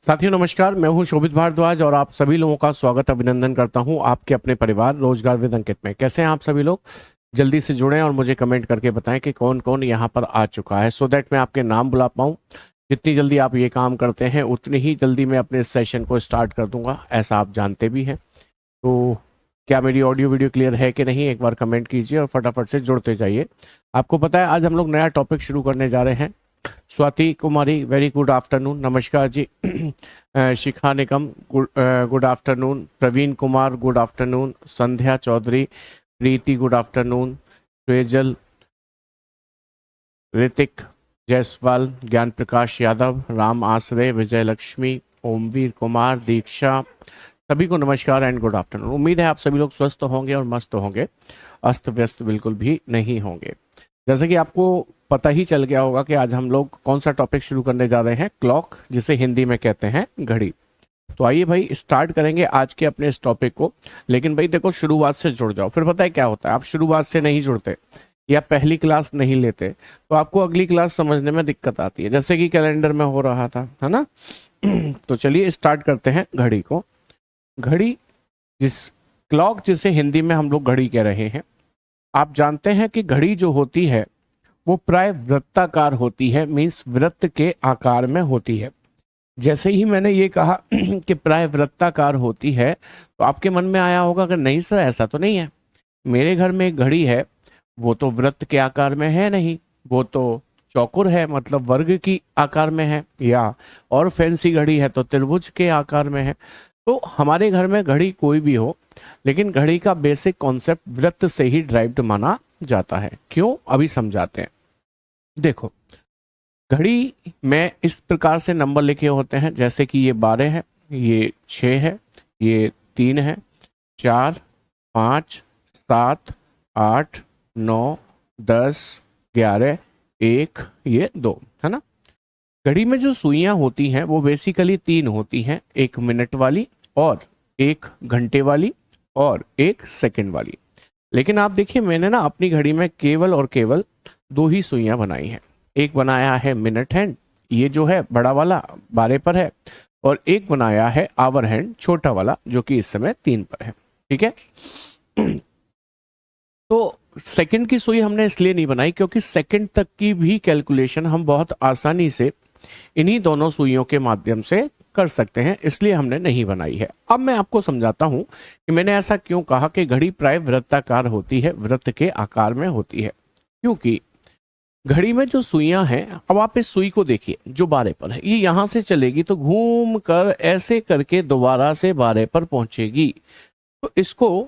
साथियों नमस्कार, मैं हूं शोभित भारद्वाज और आप सभी लोगों का स्वागत अभिनंदन करता हूं आपके अपने परिवार रोजगार विद अंकित में। कैसे हैं आप सभी लोग? जल्दी से जुड़ें और मुझे कमेंट करके बताएं कि कौन कौन यहां पर आ चुका है, सो दैट मैं आपके नाम बुला पाऊं। जितनी जल्दी आप ये काम करते हैं उतनी ही जल्दी मैं अपने सेशन को स्टार्ट कर दूंगा, ऐसा आप जानते भी हैं। तो क्या मेरी ऑडियो वीडियो क्लियर है कि नहीं, एक बार कमेंट कीजिए और फटाफट से जुड़ते जाइए। आपको पता है आज हम लोग नया टॉपिक शुरू करने जा रहे हैं। Swati Kumari, very good afternoon, नमस्कार ji. Shikha Nikam, good afternoon. Praveen Kumar, good afternoon. Sandhya Chaudhary, Preeti, good afternoon. Swejal, Hrithik Jaiswal, Gyan Prakash Yadav, Ram आश्रय, विजय लक्ष्मी, ओमवीर कुमार, दीक्षा, सभी को नमस्कार एंड गुड आफ्टरनून। उम्मीद है आप सभी लोग स्वस्थ होंगे और मस्त होंगे, अस्त व्यस्त बिल्कुल भी नहीं होंगे। जैसे कि आपको पता ही चल गया होगा कि आज हम लोग कौन सा टॉपिक शुरू करने जा रहे हैं, क्लॉक, जिसे हिंदी में कहते हैं घड़ी। तो आइए भाई स्टार्ट करेंगे आज के अपने इस टॉपिक को। लेकिन भाई देखो, शुरुआत से जुड़ जाओ, फिर पता है क्या होता है, आप शुरुआत से नहीं जुड़ते या पहली क्लास नहीं लेते तो आपको अगली क्लास समझने में दिक्कत आती है, जैसे कि कैलेंडर में हो रहा था, है ना। तो चलिए स्टार्ट करते हैं घड़ी को। घड़ी, क्लॉक जिसे हिंदी में हम लोग घड़ी कह रहे हैं, आप जानते हैं कि घड़ी जो होती है वो प्राय वृत्ताकार होती है, मीन्स वृत्त के आकार में होती है। जैसे ही मैंने ये कहा कि प्राय वृत्ताकार होती है तो आपके मन में आया होगा कि नहीं सर, ऐसा तो नहीं है, मेरे घर में एक घड़ी है, वो तो वृत्त के आकार में है नहीं, वो तो चौकोर है, मतलब वर्ग की आकार में है, या और फैंसी घड़ी है तो त्रिभुज के आकार में है। तो हमारे घर में घड़ी कोई भी हो, लेकिन घड़ी का बेसिक कॉन्सेप्ट वृत्त से ही ड्राइव्ड माना जाता है। क्यों, अभी समझाते हैं। देखो, घड़ी में इस प्रकार से नंबर लिखे होते हैं, जैसे कि ये 12 है, ये 6 है, ये 3 है, 4, 5, 7, 8, 9, 10, 11, 1, ये 2, है ना। घड़ी में जो सुइयां होती हैं वो बेसिकली 3 होती हैं, एक मिनट वाली और एक घंटे वाली और एक सेकंड वाली। लेकिन आप देखिए, मैंने ना अपनी घड़ी में केवल और केवल 2 ही सुइयां बनाई हैं। एक बनाया है मिनट हैंड, ये जो है बड़ा वाला 12 पर है, और एक बनाया है आवर हैंड, छोटा वाला, जो कि इस समय 3 पर है। ठीक है। तो सेकंड की सुई हमने इसलिए नहीं बनाई क्योंकि सेकंड तक की भी कैलकुलेशन हम बहुत आसानी से इन्हीं दोनों सुइयों के माध्यम से कर सकते हैं, इसलिए हमने नहीं बनाई है। अब मैं आपको समझाता हूं कि मैंने ऐसा क्यों कहा कि घड़ी प्राय वृत्ताकार होती है, वृत्त के आकार में होती है। क्योंकि घड़ी में जो सुइयां हैं, अब आप इस सुई को देखिए जो 12 पर है, ये यहां से चलेगी तो घूम कर ऐसे करके दोबारा से 12 पर पहुंचेगी। तो इसको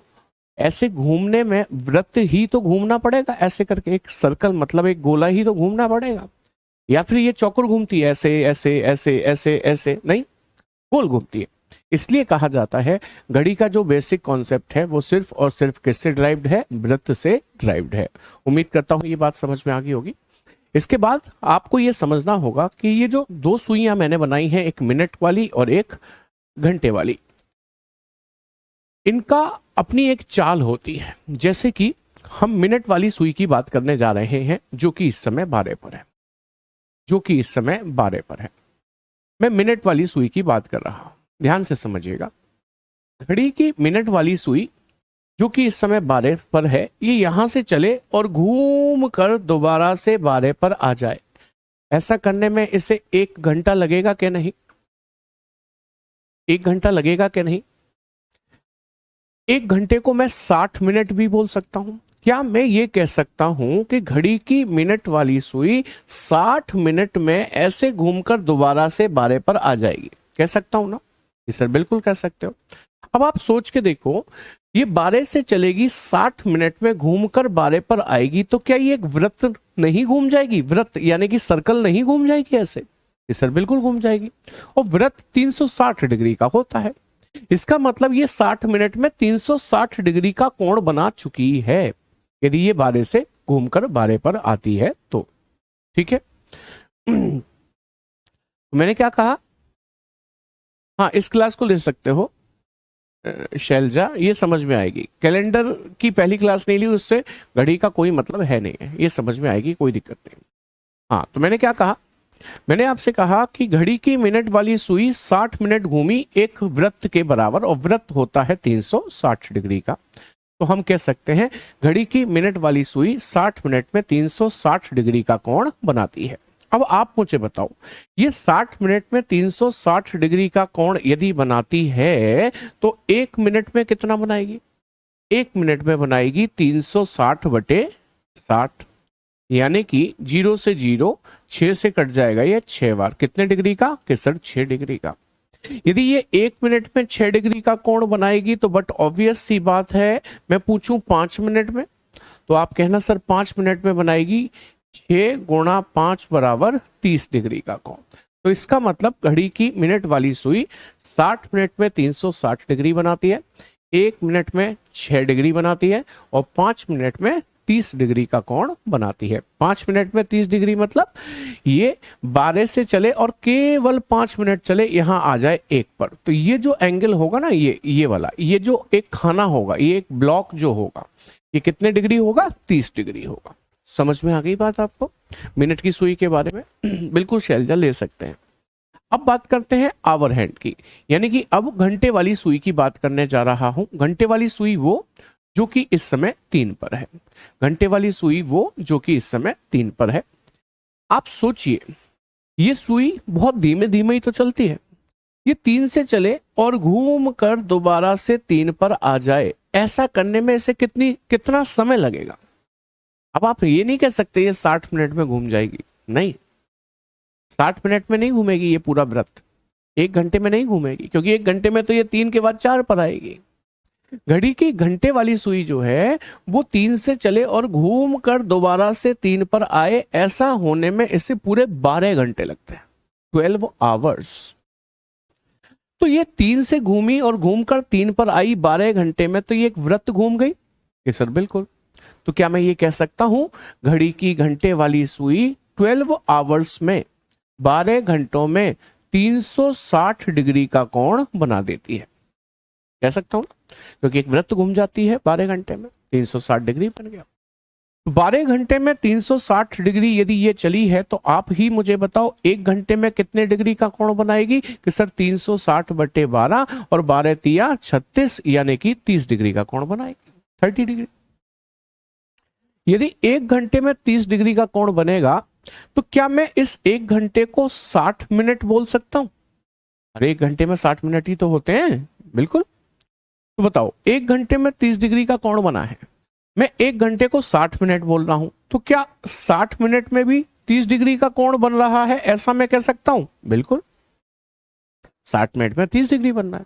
ऐसे घूमने में वृत्त ही तो घूमना पड़ेगा, ऐसे करके एक सर्कल, मतलब एक गोला ही तो घूमना पड़ेगा। या फिर ये चौकोर घूमती है, ऐसे ऐसे ऐसे ऐसे ऐसे नहीं, गोल घूमती है। इसलिए कहा जाता है घड़ी का जो बेसिक कॉन्सेप्ट है वो सिर्फ और सिर्फ किससे ड्राइव्ड है, वृत्त से ड्राइव्ड है। उम्मीद करता हूं ये बात समझ में आ गई होगी। इसके बाद आपको ये समझना होगा कि ये जो 2 सुइयां मैंने बनाई हैं, एक मिनट वाली और एक घंटे वाली, इनका अपनी एक चाल होती है। जैसे कि हम मिनट वाली सुई की बात करने जा रहे हैं, जो कि इस समय 12 पर है, जो कि इस समय 12 पर है। मैं मिनट वाली सुई की बात कर रहा हूं, ध्यान से समझिएगा। घड़ी की मिनट वाली सुई जो कि इस समय 12 पर है, ये यहां से चले और घूम कर दोबारा से 12 पर आ जाए। ऐसा करने में इसे 1 घंटा लगेगा कि नहीं? 1 घंटा लगेगा कि नहीं? 1 घंटे को मैं 60 मिनट भी बोल सकता हूं। क्या मैं ये कह सकता हूं कि घड़ी की मिनट वाली सुई 60 मिनट में ऐसे घूमकर दोबारा से 12 पर आ जाएगी? कह सकता हूं ना? जी सर, बिल्कुल कह सकते हो। अब आप सोच के देखो, ये 12 से चलेगी, 60 मिनट में घूमकर 12 पर आएगी, तो क्या ये एक वृत्त नहीं घूम जाएगी? वृत्त यानी कि सर्कल नहीं घूम जाएगी ऐसे? जी सर, बिल्कुल घूम जाएगी। और वृत्त 360 डिग्री का होता है। इसका मतलब ये 60 मिनट में 360 डिग्री का कोण बना चुकी है, यदि ये 12 से घूमकर 12 पर आती है तो। ठीक है। मैंने क्या कहा? हाँ, इस क्लास को ले सकते हो शैलजा, ये समझ में आएगी। कैलेंडर की पहली क्लास नहीं ली, उससे घड़ी का कोई मतलब है नहीं है, ये समझ में आएगी, कोई दिक्कत नहीं। हाँ, तो मैंने क्या कहा मैंने आपसे कहा कि घड़ी की मिनट वाली सुई 60 मिनट घूमी एक वृत्त के बराबर, और वृत्त होता है 360 डिग्री का। तो हम कह सकते हैं घड़ी की मिनट वाली सुई 60 मिनट में 360 डिग्री का कोण बनाती है। अब आप मुझे बताओ, ये 60 मिनट में 360 डिग्री का कोण यदि बनाती है तो 1 मिनट में कितना बनाएगी? 1 मिनट में बनाएगी 360/60, यानी कि 0 से 0, 6 से कट जाएगा ये 6 बार। कितने डिग्री का? कि सर 6 डिग्री का। यदि ये 1 मिनट में 6 डिग्री का कोण बनाएगी तो बट ऑब्वियस सी बात है, मैं पूछूं 5 मिनट में, तो आप कहना सर 5 मिनट में बनाएगी 6 गुणा 5 बराबर 30 डिग्री का कोण। तो इसका मतलब घड़ी की मिनट वाली सुई 60 मिनट में 360 डिग्री बनाती है, 1 मिनट में 6 डिग्री बनाती है, और 5 मिनट में 30 डिग्री का कोण बनाती है। 5 मिनट में 30 डिग्री मतलब ये 12 से चले और केवल 5 मिनट चले, यहां आ जाए 1 पर, तो ये जो एंगल होगा ना, ये वाला, ये जो एक खाना होगा, ये एक ब्लॉक जो होगा, ये कितने डिग्री होगा? 30 डिग्री होगा। समझ में आ गई बात आपको मिनट की सुई के बारे में? बिल्कुल शैलजा, ले सकते हैं। अब बात करते हैं आवर हैंड की, यानी कि अब घंटे वाली सुई की बात करने जा रहा हूं। घंटे वाली सुई वो जो कि इस समय 3 पर है। घंटे वाली सुई वो जो कि इस समय 3 पर है। आप सोचिए, ये सुई बहुत धीमे धीमे ही तो चलती है। ये 3 से चले और घूम कर दोबारा से 3 पर आ जाए, ऐसा करने में इसे कितना समय लगेगा? अब आप ये नहीं कह सकते ये 60 मिनट में घूम जाएगी, नहीं, 60 मिनट में नहीं घूमेगी ये पूरा वृत्त, 1 घंटे में नहीं घूमेगी, क्योंकि 1 घंटे में तो ये 3 के बाद 4 पर आएगी। घड़ी की घंटे वाली सुई जो है वो 3 से चले और घूम कर दोबारा से 3 पर आए, ऐसा होने में इसे पूरे 12 घंटे लगते हैं, 12 आवर्स। तो ये 3 से घूमी और घूमकर 3 पर आई 12 घंटे में, तो ये एक वृत्त घूम गई। ये सर बिल्कुल। तो क्या मैं ये कह सकता हूं घड़ी की घंटे वाली सुई 12 आवर्स में, 12 घंटों में 360 डिग्री का कोण बना देती है? कह सकता हूं, क्योंकि एक वृत्त घूम जाती है 12 घंटे में, 360 डिग्री बन गया। 12 घंटे में 360 डिग्री यदि ये चली है तो आप ही मुझे बताओ 1 घंटे में कितने डिग्री का कोण बनाएगी? कि सर 360/12 और 12 तिया 36, यानी कि 30 डिग्री का कोण बनाएगी, 30 डिग्री। यदि 1 घंटे में 30 डिग्री का कोण बनेगा तो क्या मैं इस 1 घंटे को 60 मिनट बोल सकता हूं? अरे 1 घंटे में 60 मिनट ही तो होते हैं, बिल्कुल। तो बताओ 1 घंटे में 30 डिग्री का कोण बना है, मैं 1 घंटे को 60 मिनट बोल रहा हूं, तो क्या 60 मिनट में भी 30 डिग्री का कोण बन रहा है, ऐसा मैं कह सकता हूं? बिल्कुल, 60 मिनट में 30 डिग्री बनना है।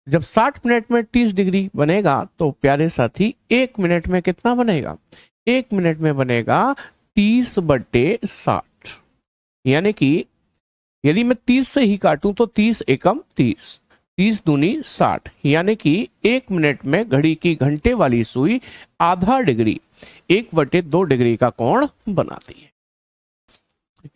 जब 60 मिनट में 30 डिग्री बनेगा तो प्यारे साथी 1 मिनट में कितना बनेगा? 1 मिनट में बनेगा 30/60, यानी कि यदि मैं 30 से ही काटूं तो 30 एकम 30, 30 दूनी 60, यानी कि 1 मिनट में घड़ी की घंटे वाली सुई आधा डिग्री, 1/2 डिग्री का कोण बनाती है।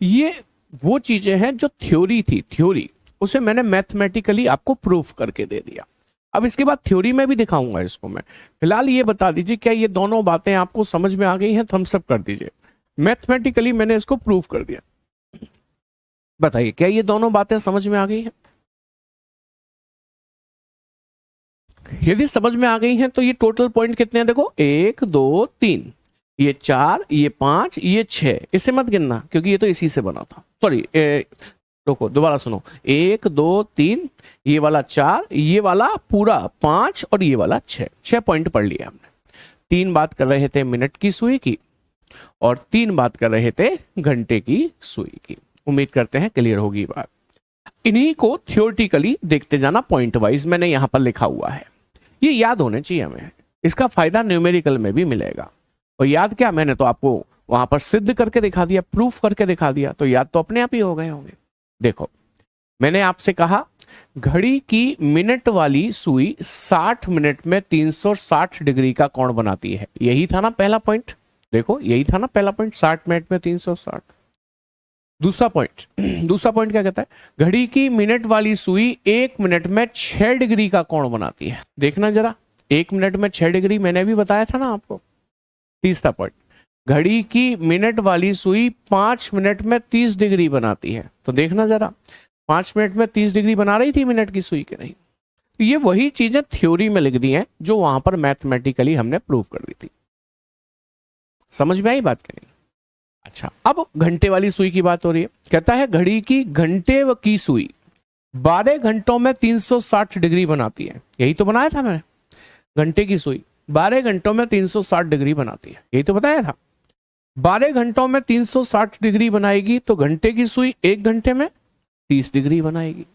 ये वो चीजें हैं जो थ्योरी थी, थ्योरी, उसे मैंने मैथमेटिकली आपको प्रूफ करके दे दिया। अब इसके बाद थ्योरी में भी दिखाऊंगा इसको मैं। फिलहाल ये बता दीजिए क्या ये दोनों बातें आपको समझ में आ गई हैं? थम्स अप कर दीजिए। मैथमेटिकली मैंने इसको प्रूफ कर दिया। बताइए क्या ये दोनों बातें समझ में आ गई हैं? यदि समझ में आ गई हैं तो ये टोटल पॉइंट कितने हैं? देखो 1 2 3, ये 4, ये 5, ये 6, इसे मत गिनना क्योंकि ये तो इसी से बना था। सॉरी, रुको दोबारा सुनो, 1 2 3, ये वाला 4, ये वाला पूरा 5 और ये वाला 6 पॉइंट पढ़ लिया हमने। 3 बात कर रहे थे मिनट की सुई की और 3 बात कर रहे थे घंटे की सुई की। उम्मीद करते हैं क्लियर होगी बात। इन्हीं को थियोरेटिकली देखते जाना पॉइंट वाइज, मैंने यहां पर लिखा हुआ है, ये याद होने चाहिए हमें। इसका फायदा न्यूमेरिकल में भी मिलेगा। और याद क्या, मैंने तो आपको वहां पर सिद्ध करके दिखा दिया, प्रूफ करके दिखा दिया, तो याद तो अपने आप ही हो गए होंगे। देखो मैंने आपसे कहा घड़ी की मिनट वाली सुई 60 मिनट में 360 डिग्री का कोण बनाती है। यही था ना पहला पॉइंट, देखो यही था ना पहला पॉइंट, 60 मिनट में 360। दूसरा पॉइंट क्या कहता है? घड़ी की मिनट वाली सुई 1 मिनट में 6 डिग्री का कोण बनाती है। देखना जरा, 1 मिनट में 6 डिग्री मैंने भी बताया था ना आपको। तीसरा पॉइंट, घड़ी की मिनट वाली सुई 5 मिनट में 30 डिग्री बनाती है। तो देखना जरा, 5 मिनट में 30 डिग्री बना रही थी मिनट की सुई के नहीं? तो ये वही चीजें थ्योरी में लिख दी हैं जो वहां पर मैथमेटिकली हमने प्रूव कर दी थी। समझ में आई बात कि नहीं? अच्छा, अब घंटे वाली सुई की बात हो रही है। कहता है घड़ी की घंटे की सुई 12 घंटों में 360 डिग्री बनाती है। यही तो बनाया था मैंने, घंटे की सुई 12 घंटों में 360 डिग्री बनाती है, यही तो बताया था। 12 घंटों में 360 डिग्री बनाएगी तो घंटे की सुई 1 घंटे में 30 डिग्री बनाएगी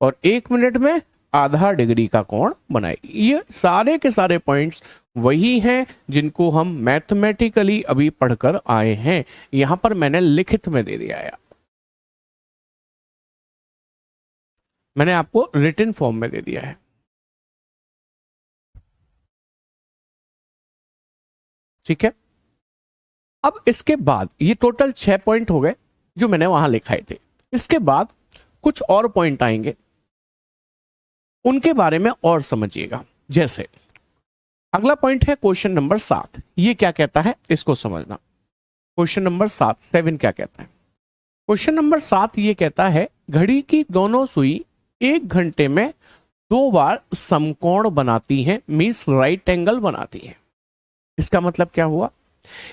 और 1 मिनट में आधा डिग्री का कोण बनाएगी। ये सारे के सारे पॉइंट्स वही हैं जिनको हम मैथमेटिकली अभी पढ़कर आए हैं। यहां पर मैंने लिखित में दे दिया है, मैंने आपको रिटन फॉर्म में दे दिया है। ठीक है, अब इसके बाद ये टोटल 6 पॉइंट हो गए जो मैंने वहां लिखाए थे। इसके बाद कुछ और पॉइंट आएंगे, उनके बारे में और समझिएगा। जैसे अगला पॉइंट है क्वेश्चन नंबर 7। ये क्या कहता है इसको समझना। क्वेश्चन नंबर 7 क्या कहता है? क्वेश्चन नंबर 7 ये कहता है घड़ी की दोनों सुई 1 घंटे में 2 बार समकोण बनाती हैं, मींस राइट एंगल बनाती है। इसका मतलब क्या हुआ?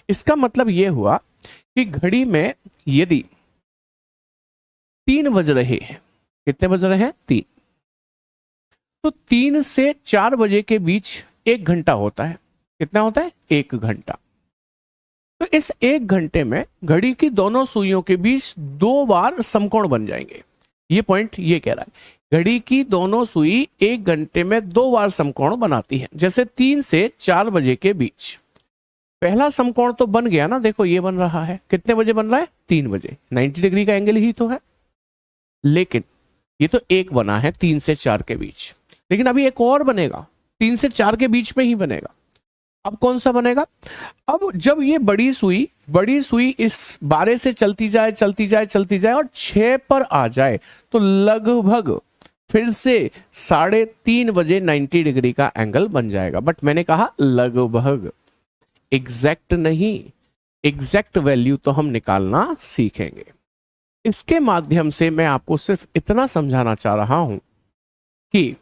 इसका मतलब यह हुआ कि घड़ी में यदि 3 बज रहे हैं, कितने बज रहे हैं? 3, तो 3 से 4 बजे के बीच 1 घंटा होता है। कितना होता है? 1 घंटा। तो इस 1 घंटे में घड़ी की दोनों सुइयों के बीच 2 बार समकोण बन जाएंगे। ये पॉइंट ये कह रहा है घड़ी की दोनों सुई 1 घंटे में 2 बार समकोण बनाती है। जैसे 3 से 4 बजे के बीच पहला समकोण तो बन गया ना, देखो ये बन रहा है। कितने बजे बन रहा है? 3 बजे। 90 डिग्री का एंगल ही तो है, लेकिन ये तो एक बना है 3 से 4 के बीच, लेकिन अभी एक और बनेगा 3 से 4 के बीच में ही बनेगा। अब कौन सा बनेगा? अब जब ये बड़ी सुई इस 12 से चलती जाए और 6 पर आ जाए तो लगभग फिर से 3:30 बजे 90 डिग्री का एंगल बन जाएगा। बट मैंने कहा लगभग, एग्जैक्ट नहीं। एग्जैक्ट वैल्यू तो हम निकालना सीखेंगे। इसके माध्यम से मैं आपको सिर्फ इतना समझाना चाह रहा हूं कि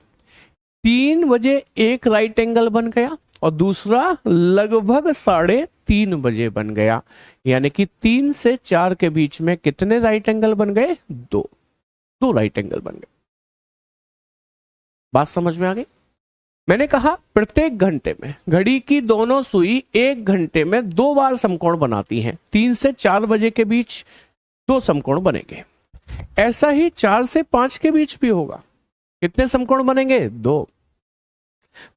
3 बजे एक राइट एंगल बन गया और दूसरा लगभग 3:30 बजे बन गया, यानी कि 3 से 4 के बीच में कितने राइट एंगल बन गए? 2 राइट एंगल बन गए। बात समझ में आ गई? मैंने कहा प्रत्येक घंटे में घड़ी की दोनों सुई 1 घंटे में 2 बार समकोण बनाती हैं। 3 से 4 बजे के बीच 2 समकोण बनेंगे। ऐसा ही 4 से 5 के बीच भी होगा। कितने समकोण बनेंगे? 2।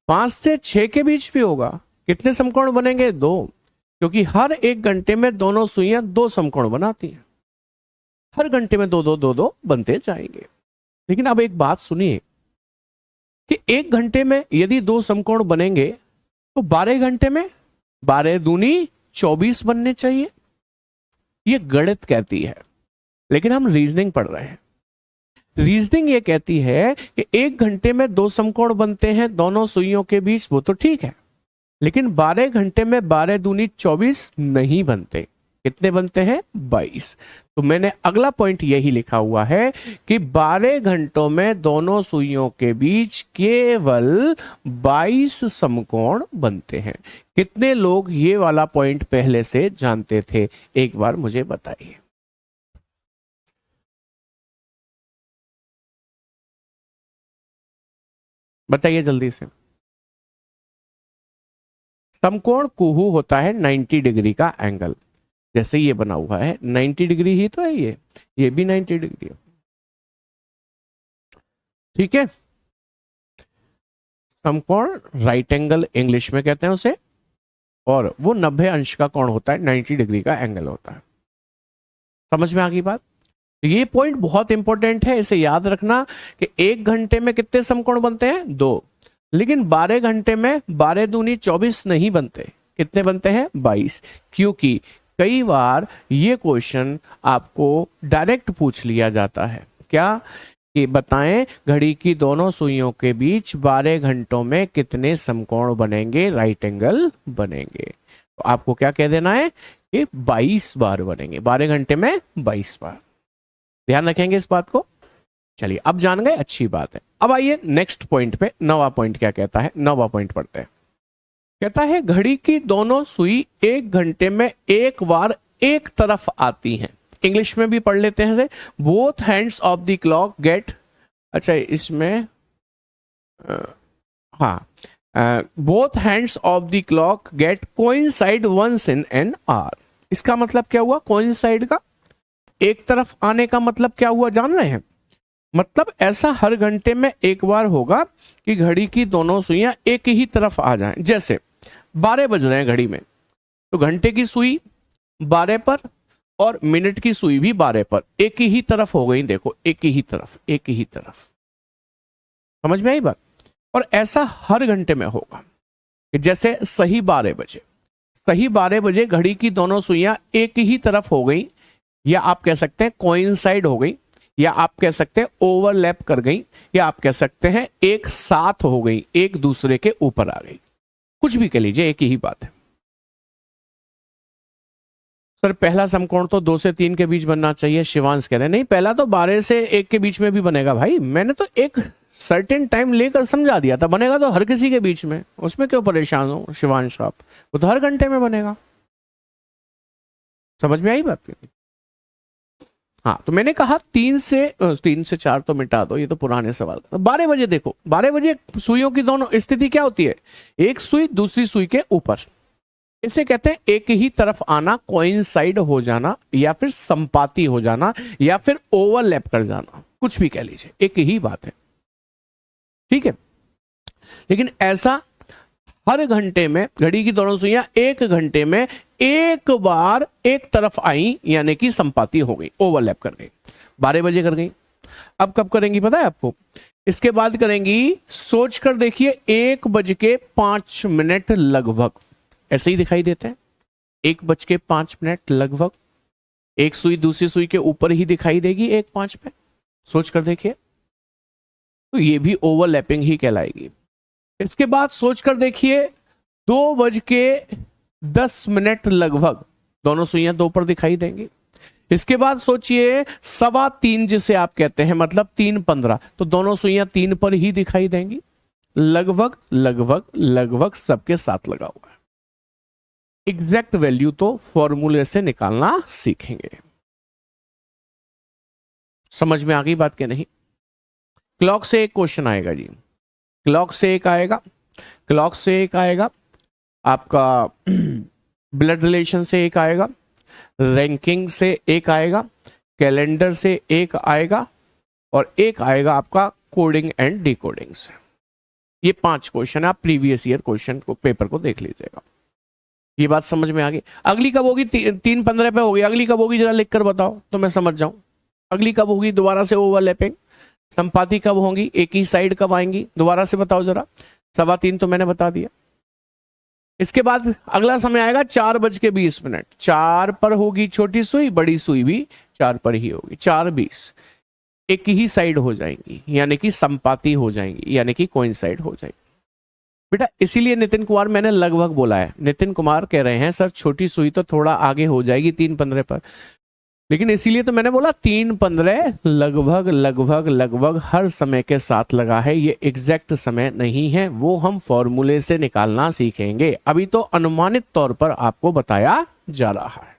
5 से 6 के बीच भी होगा। कितने समकोण बनेंगे? 2, क्योंकि हर 1 घंटे में दोनों सुइयां 2 समकोण बनाती हैं। हर घंटे में 2 बनते जाएंगे। लेकिन अब एक बात सुनिए कि 1 घंटे में यदि 2 समकोण बनेंगे तो 12 घंटे में 12 दूनी 24 बनने चाहिए। ये गणित कहती है, लेकिन हम रीजनिंग पढ़ रहे हैं। रीजनिंग ये कहती है कि 1 घंटे में 2 समकोण बनते हैं दोनों सुइयों के बीच, वो तो ठीक है, लेकिन 12 घंटे में 12 दूनी 24 नहीं बनते। कितने बनते हैं? 22। तो मैंने अगला पॉइंट यही लिखा हुआ है कि 12 घंटों में दोनों सुइयों के बीच केवल 22 समकोण बनते हैं। कितने लोग ये वाला पॉइंट पहले से जानते थे? एक बार मुझे बताइए। बताइए जल्दी से। समकोण कुहू होता है 90 डिग्री का एंगल। जैसे ये बना हुआ है 90 डिग्री ही तो है, ये भी 90 डिग्री है। ठीक है, समकोण राइट एंगल इंग्लिश में कहते हैं उसे, और वो 90 अंश का कोण होता है, 90 डिग्री का एंगल होता है। समझ में आ गई बात? ये पॉइंट बहुत इंपॉर्टेंट है, इसे याद रखना कि 1 घंटे में कितने समकोण बनते हैं? 2, लेकिन 12 घंटे में 12 दूनी 24 नहीं बनते। कितने बनते हैं? 22। क्योंकि कई बार ये क्वेश्चन आपको डायरेक्ट पूछ लिया जाता है, क्या कि बताएं घड़ी की दोनों सुइयों के बीच 12 घंटों में कितने समकोण बनेंगे, राइट एंगल बनेंगे। तो आपको क्या कह देना है कि 22 बार बनेंगे, 12 घंटे में 22 बार। ध्यान रखेंगे इस बात को। चलिए अब जान गए, अच्छी बात है। अब आइए नेक्स्ट पॉइंट पे, 9वां पॉइंट क्या कहता है, 9वां पॉइंट पढ़ते हैं। कहता है घड़ी की दोनों सुई 1 घंटे में एक बार एक तरफ आती हैं। इंग्लिश में भी पढ़ लेते हैं। Both hands of the clock get, अच्छा इसमें हाँ, both hands of the clock get coincide once in an hour. इसका मतलब क्या हुआ? कोइंसाइड का एक तरफ आने का मतलब क्या हुआ, जान रहे हैं? मतलब ऐसा हर घंटे में एक बार होगा कि घड़ी की दोनों सुइयां एक ही तरफ आ जाएं। जैसे 12 बज रहे हैं घड़ी में, तो घंटे की सुई 12 पर और मिनट की सुई भी 12 पर, एक ही तरफ हो गई। देखो एक ही तरफ, एक ही तरफ। समझ में आई बात? और ऐसा हर घंटे में होगा कि जैसे सही 12 बजे, सही 12 बजे घड़ी की दोनों सुइयां एक ही तरफ हो गई, या आप कह सकते हैं कोइंसाइड हो गई, या आप कह सकते हैं ओवरलैप कर गई, या आप कह सकते हैं एक साथ हो गई, एक दूसरे के ऊपर आ गई। कुछ भी कह लीजिए, एक ही बात है। सर पहला समकोण तो 2 से 3 के बीच बनना चाहिए, शिवांश कह रहे हैं। नहीं, पहला तो 12 से 1 के बीच में भी बनेगा भाई। मैंने तो एक सर्टेन टाइम लेकर समझा दिया था, बनेगा तो हर किसी के बीच में, उसमें क्यों परेशान हो शिवांश आप? वो तो हर घंटे में बनेगा। समझ में आई बात? हाँ, तो मैंने कहा 3 से 4 तो मिटा दो, ये तो पुराने सवाल था। 12 बजे देखो, 12 बजे सुइयों की दोनों स्थिति क्या होती है? एक सुई दूसरी सुई के ऊपर। इसे कहते हैं एक ही तरफ आना, कोइंसाइड हो जाना, या फिर संपाती हो जाना, या फिर ओवरलैप कर जाना, कुछ भी कह लीजिए, एक ही बात है। ठीक है, लेकिन ऐसा हर घंटे में घड़ी की दोनों सुइयां एक घंटे में एक बार एक तरफ आई, यानी कि संपाती हो गई, ओवरलैप कर गई। 12 बजे कर गई। अब कब करेंगी पता है आपको? इसके बाद करेंगी, सोच कर देखिए, 1:05 लगभग। ऐसे ही दिखाई देते हैं, 1:05 लगभग। एक सुई दूसरी सुई के ऊपर ही दिखाई देगी 1:05 पे। सोच कर देखिए, तो ये भी ओवरलैपिंग ही कहलाएगी। इसके बाद सोचकर देखिए, 2:10 लगभग दोनों सुइयां 2 पर दिखाई देंगी। इसके बाद सोचिए 3:15 जिसे आप कहते हैं, मतलब 3:15, तो दोनों सुइयां 3 पर ही दिखाई देंगी। लगभग लगभग लगभग सबके साथ लगा हुआ है। एग्जैक्ट वैल्यू तो फॉर्मूले से निकालना सीखेंगे। समझ में आ गई बात क्या नहीं? क्लॉक से एक क्वेश्चन आएगा जी, क्लॉक से एक आएगा, क्लॉक से एक आएगा, आपका ब्लड रिलेशन से एक आएगा, रैंकिंग से एक आएगा, कैलेंडर से एक आएगा, और एक आएगा आपका कोडिंग एंड डिकोडिंग से। ये 5 क्वेश्चन है, आप प्रीवियस ईयर क्वेश्चन को पेपर को देख लीजिएगा। ये बात समझ में आ गई? अगली कब होगी? 3:15 पे होगी। अगली कब होगी जरा लिख कर बताओ तो मैं समझ जाऊं। अगली कब होगी? दोबारा से ओवरलैपिंग। संपाती कब होंगी? एक ही साइड कब आएंगी? दोबारा से बताओ जरा। 3:15 तो मैंने बता दिया। इसके बाद अगला समय आएगा 4:20। 4 पर होगी छोटी सुई, बड़ी सुई भी 4 पर ही होगी। 4:20 एक ही साइड हो जाएंगी, यानी कि संपाती हो जाएंगी, यानी कि कोइंसाइड हो जाएगी। बेटा इसीलिए नितिन कुमार मैंने लगभग बोला है। नितिन कुमार कह रहे हैं सर छोटी सुई तो थोड़ा आगे हो जाएगी 3:15 पर, लेकिन इसीलिए तो मैंने बोला 3:15 लगभग लगभग लगभग हर समय के साथ लगा है। ये एग्जैक्ट समय नहीं है, वो हम फॉर्मूले से निकालना सीखेंगे। अभी तो अनुमानित तौर पर आपको बताया जा रहा है।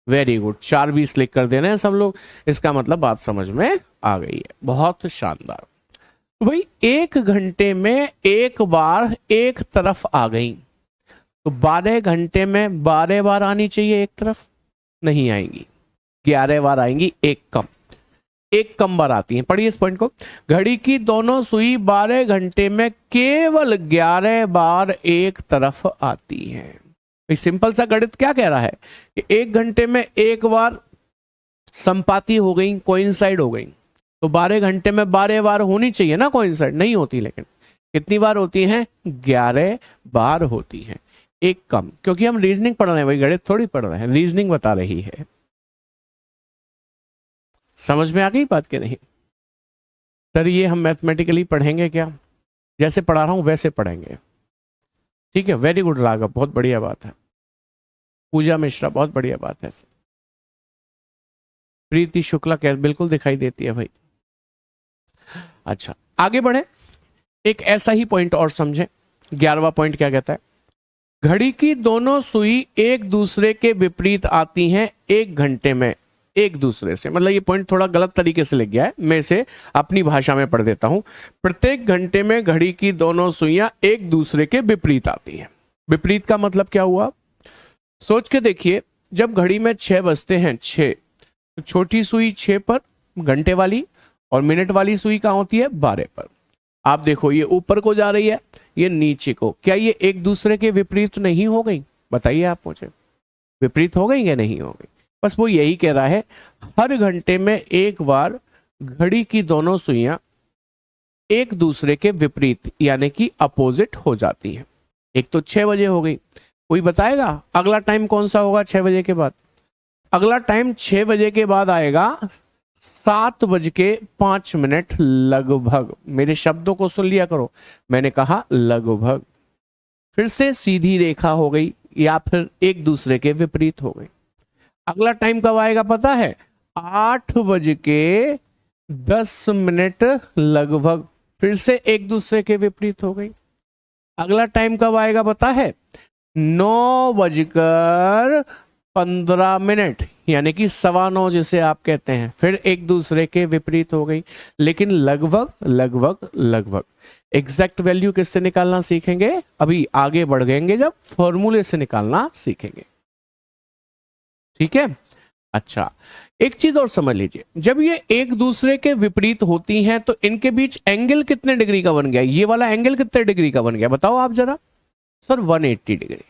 वेरी गुड, 4:20 लिख कर दे रहे हैं सब लोग, इसका मतलब बात समझ में आ गई है। बहुत शानदार। तो भाई 1 घंटे में एक बार एक तरफ आ गई, तो 12 घंटे में 12 बार आनी चाहिए एक तरफ, नहीं आएंगी। 11 बार आएंगी, एक कम बार आती हैं। पढ़िए इस पॉइंट को। घड़ी की दोनों सुई 12 घंटे में केवल 11 बार एक तरफ आती है। सिंपल सा गणित क्या कह रहा है कि 1 घंटे में एक बार संपाती हो गई, कोइंसाइड हो गई, तो 12 घंटे में 12 बार होनी चाहिए ना कोइंसाइड, नहीं होती। लेकिन कितनी बार होती हैं? 11 बार होती हैं, एक कम। क्योंकि हम रीजनिंग पढ़ रहे हैं, वही गणित थोड़ी पढ़ रहे हैं, रीजनिंग बता रही है। समझ में आ गई बात कि नहीं? सर ये हम मैथमेटिकली पढ़ेंगे क्या? जैसे पढ़ा रहा हूं वैसे पढ़ेंगे। ठीक है, वेरी गुड राघव, बहुत बढ़िया बात है। पूजा मिश्रा, बहुत बढ़िया बात है। प्रीति शुक्ला क्या बिल्कुल दिखाई देती है भाई। अच्छा आगे बढ़े, एक ऐसा ही पॉइंट और समझें। 11वां पॉइंट क्या कहता है, घड़ी की दोनों सुई एक दूसरे के विपरीत आती हैं 1 घंटे में एक दूसरे से। मतलब ये पॉइंट थोड़ा गलत तरीके से लिख गया है, मैं इसे अपनी भाषा में पढ़ देता हूं। प्रत्येक घंटे में घड़ी की दोनों सुइयां एक दूसरे के विपरीत आती हैं। विपरीत का मतलब क्या हुआ, सोच के देखिए, जब घड़ी में 6 बजते हैं, 6, तो छोटी सुई 6 पर घंटे वाली, और मिनट वाली सुई कहाँ होती है, 12 पर। आप देखो ये ऊपर को जा रही है, ये नीचे को, क्या ये एक दूसरे के विपरीत नहीं हो गई? बताइए आप मुझे, विपरीत हो गई या नहीं हो गई? बस वो यही कह रहा है, हर घंटे में एक बार घड़ी की दोनों सुइयां एक दूसरे के विपरीत यानी कि अपोजिट हो जाती हैं। एक तो 6 बजे हो गई, कोई बताएगा अगला टाइम कौन सा होगा 6 बजे के बाद? अगला टाइम 6 बजे के बाद आएगा 7:05 लगभग। मेरे शब्दों को सुन लिया करो, मैंने कहा लगभग। फिर से सीधी रेखा हो गई या फिर एक दूसरे के विपरीत हो गई। अगला टाइम कब आएगा पता है? 8:10 लगभग, फिर से एक दूसरे के विपरीत हो गई। अगला टाइम कब आएगा पता है? 9:15 यानी कि 9:15 जिसे आप कहते हैं, फिर एक दूसरे के विपरीत हो गई। लेकिन लगभग लगभग लगभग। एग्जैक्ट वैल्यू किससे निकालना सीखेंगे? अभी आगे बढ़ गएंगे जब फॉर्मूले से निकालना सीखेंगे। ठीक है, अच्छा एक चीज और समझ लीजिए, जब ये एक दूसरे के विपरीत होती हैं तो इनके बीच एंगल कितने डिग्री का बन गया? ये वाला एंगल कितने डिग्री का बन गया बताओ आप जरा। Sir 180 degree.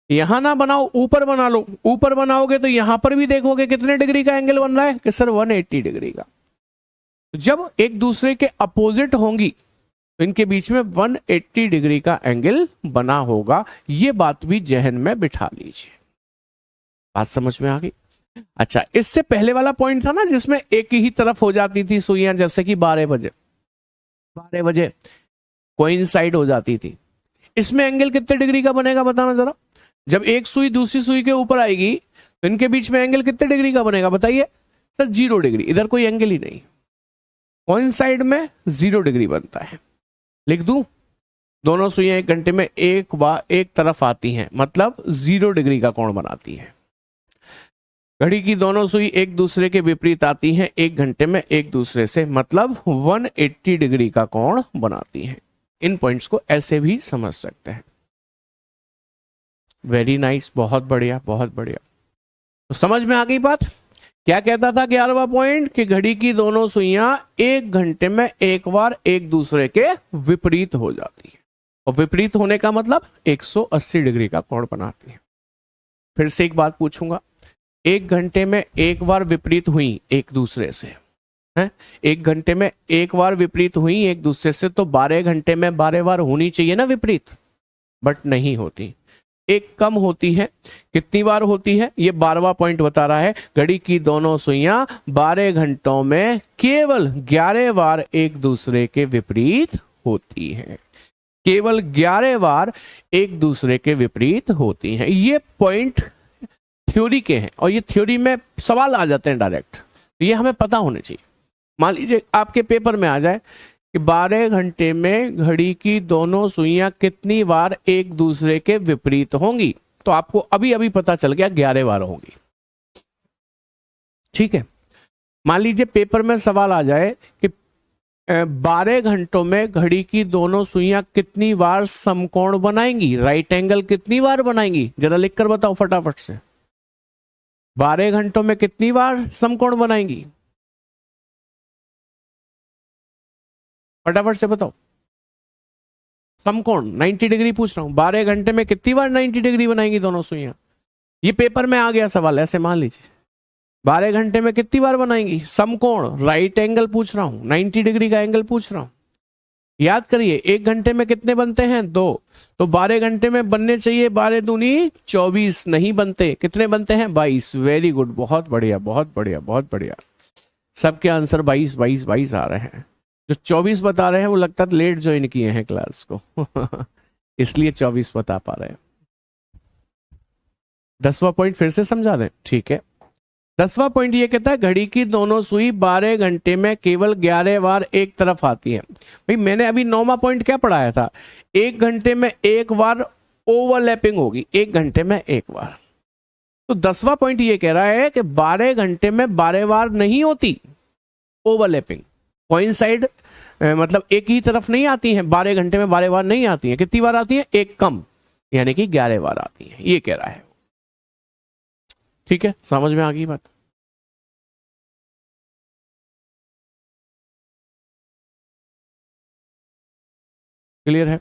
यहां ना बनाओ, ऊपर बना लो। ऊपर बनाओगे तो यहां पर भी देखोगे कितने डिग्री का एंगल बन रहा है कि सर 180 डिग्री का। जब एक दूसरे के अपोजिट होंगी तो इनके बीच में 180 डिग्री का एंगल बना होगा। ये बात भी जहन में बिठा लीजिए। बात समझ में आ गई? अच्छा, इससे पहले वाला पॉइंट था ना जिसमें एक ही तरफ हो जाती थी सुइयां, जैसे कि 12 बजे कोइंसाइड हो जाती थी। इसमें एंगल कितने डिग्री का बनेगा बताना जरा। जब एक सुई दूसरी सुई के ऊपर आएगी तो इनके बीच में एंगल कितने डिग्री का बनेगा बताइए। सर 0 डिग्री, इधर कोई एंगल ही नहीं। कोइंसाइड में 0 डिग्री बनता है। लिख दूं, दोनों सुइयां 1 घंटे में एक बार एक तरफ आती हैं, मतलब 0 डिग्री का कोण बनाती है। घड़ी की दोनों सुई एक दूसरे के विपरीत आती हैं 1 घंटे में एक दूसरे से, मतलब 180 डिग्री का कोण बनाती हैं। इन पॉइंट्स को ऐसे भी समझ सकते हैं। वेरी नाइस, बहुत बढ़िया बहुत बढ़िया। तो समझ में आ गई बात। क्या कहता था 11वां पॉइंट कि घड़ी की दोनों सुइयां 1 घंटे में एक बार एक दूसरे के विपरीत हो जाती है, और विपरीत होने का मतलब 180 डिग्री का कोण बनाती है। फिर से एक बात पूछूंगा, 1 घंटे में एक बार विपरीत हुई एक दूसरे से है, 1 घंटे में एक बार विपरीत हुई एक दूसरे से, तो 12 घंटे में 12 बार होनी चाहिए ना विपरीत, बट नहीं होती। एक कम होती है। कितनी बार होती है? ये 12वां पॉइंट बता रहा है, घड़ी की दोनों सुइयां 12 घंटों में केवल 11 बार एक दूसरे के विपरीत होती हैं। केवल 11 बार एक दूसरे के विपरीत होती हैं। ये पॉइंट थ्योरी के हैं, और ये थ्योरी में सवाल आ जाते हैं डायरेक्ट, तो ये हमें पता होने चाहिए। मान लीजिए आपके पेपर में आ जाए कि 12 घंटे में घड़ी की दोनों सुइयां कितनी बार एक दूसरे के विपरीत होंगी, तो आपको अभी अभी पता चल गया 11 बार होंगी। ठीक है, मान लीजिए पेपर में सवाल आ जाए कि 12 घंटों में घड़ी की दोनों सुइयां कितनी बार समकोण बनाएंगी, राइट एंगल कितनी बार बनाएंगी, जरा लिखकर बताओ फटाफट से। 12 घंटों में कितनी बार समकोण बनाएंगी, फटाफट से बताओ। समकोण 90 डिग्री पूछ रहा हूं, 12 घंटे में कितनी बार 90 डिग्री बनाएंगी दोनों सुइयां। ये पेपर में आ गया सवाल, ऐसे मान लीजिए 12 घंटे में कितनी बार बनाएंगी समकोण, राइट एंगल पूछ रहा हूं, 90 डिग्री का एंगल पूछ रहा हूं। याद करिए 1 घंटे में कितने बनते हैं? 2। तो 12 घंटे में बनने चाहिए 12 दूनी 24, नहीं बनते। कितने बनते हैं? 22। वेरी गुड, बहुत बढ़िया बहुत बढ़िया बहुत बढ़िया। सबके आंसर 22 22 22 आ रहे हैं। जो 24 बता रहे हैं वो लगता है लेट ज्वाइन किए हैं क्लास को। इसलिए 24 बता पा रहे हैं। 10वां पॉइंट फिर से समझा दें, ठीक है। 10वां पॉइंट ये कहता है घड़ी की दोनों सुई 12 घंटे में केवल 11 बार एक तरफ आती है। भाई मैंने अभी 9वां पॉइंट क्या पढ़ाया था, 1 घंटे में एक बार ओवरलैपिंग होगी, 1 घंटे में एक बार। तो 10वां पॉइंट ये कह रहा है कि 12 घंटे में 12 बार नहीं होती ओवरलैपिंग, कोइंसाइड मतलब एक ही तरफ नहीं आती है, 12 घंटे में 12 बार नहीं आती है। कितनी बार आती है, एक कम, यानी कि 11 बार आती है, ये कह रहा है। ठीक है, समझ में आ गई बात। क्लियर है।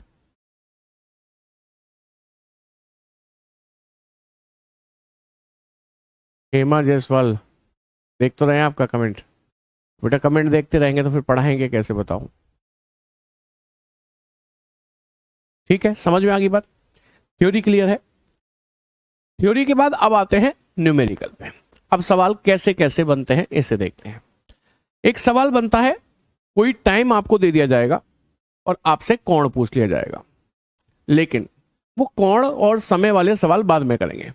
हेमा जायसवाल, देख तो रहे हैं आपका कमेंट। बेटा कमेंट देखते रहेंगे तो फिर पढ़ाएंगे कैसे, बताऊं। ठीक है, समझ में आ गई बात। थ्योरी क्लियर है। थ्योरी के बाद अब आते हैं न्यूमेरिकल पे। अब सवाल कैसे कैसे बनते हैं इसे देखते हैं। एक सवाल बनता है, कोई टाइम आपको दे दिया जाएगा और आपसे कोण पूछ लिया जाएगा, लेकिन वो कोण और समय वाले सवाल बाद में करेंगे,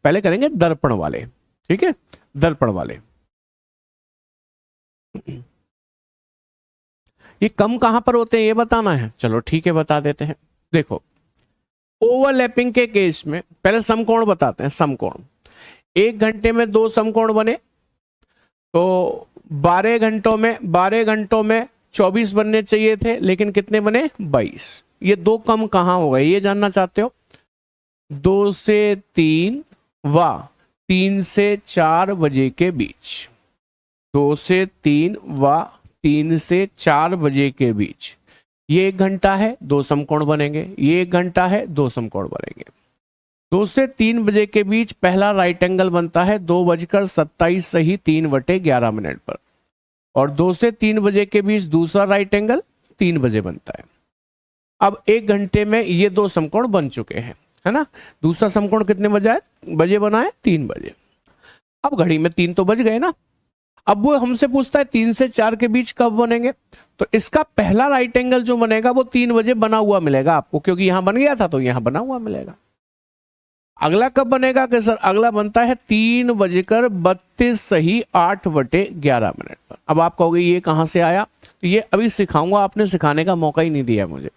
पहले करेंगे दर्पण वाले। ठीक है, दर्पण वाले। ये कम कहां पर होते हैं ये बताना है, चलो ठीक है बता देते हैं। देखो ओवरलैपिंग के केस में पहले समकोण बताते हैं। समकोण, 1 घंटे में 2 समकोण बने तो 12 घंटों में 24 बनने चाहिए थे, लेकिन कितने बने, 22। ये 2 कम कहां हो गए ये जानना चाहते हो। 2 से 3 व 3 से 4 बजे के बीच, 2 से 3 व 3 से 4 बजे के बीच ये 1 घंटा है, 2 समकोण बनेंगे। ये 1 घंटा है, 2 समकोण बनेंगे। 2 से 3 बजे के बीच पहला राइट एंगल बनता है 2:27 सही 3/11 पर, और 2 से 3 बजे के बीच दूसरा राइट एंगल 3 बजे बनता है। अब 1 घंटे में ये 2 समकोण बन चुके हैं, है ना। दूसरा समकोण कितने बजे बना है, 3 बजे। अब घड़ी में 3 तो बज गए ना। अब वो हमसे पूछता है 3 से 4 के बीच कब बनेंगे, तो इसका पहला राइट एंगल जो बनेगा वो 3 बजे बना हुआ मिलेगा आपको, क्योंकि यहां बन गया था तो यहां बना हुआ मिलेगा। अगला कब बनेगा कि सर, अगला बनता है 3:32 सही 8/11 पर। अब आप कहोगे ये कहां से आया, तो ये अभी सिखाऊंगा, आपने सिखाने का मौका ही नहीं दिया मुझे,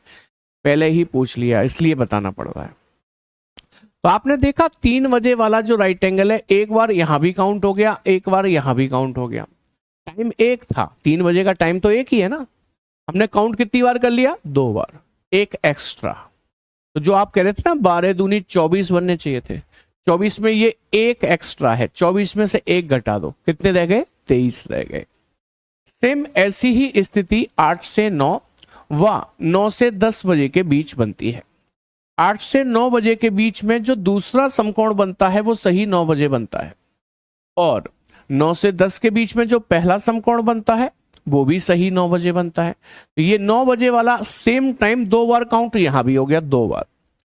पहले ही पूछ लिया इसलिए बताना पड़ रहा है। तो आपने देखा 3 बजे वाला जो राइट एंगल है, एक बार यहां भी काउंट हो गया, एक बार यहां भी काउंट हो गया। टाइम एक था, 3 बजे का टाइम तो एक ही है ना। हमने काउंट कितनी बार कर लिया, 2 बार, एक एक्स्ट्रा। तो जो आप कह रहे थे ना 12 दूनी 24 बनने चाहिए थे, 24 में ये एक एक्स्ट्रा है, 24 में से एक घटा दो, कितने रह गए, 23 रह गए। सेम ऐसी ही स्थिति 8 से 9 व 9 से 10 बजे के बीच बनती है। 8 से 9 बजे के बीच में जो दूसरा समकोण बनता है वो सही 9 बजे बनता है, और 9 से 10 के बीच में जो पहला समकोण बनता है वो भी सही 9 बजे बनता है। तो ये 9 बजे वाला सेम टाइम 2 बार काउंट यहां भी हो गया, 2 बार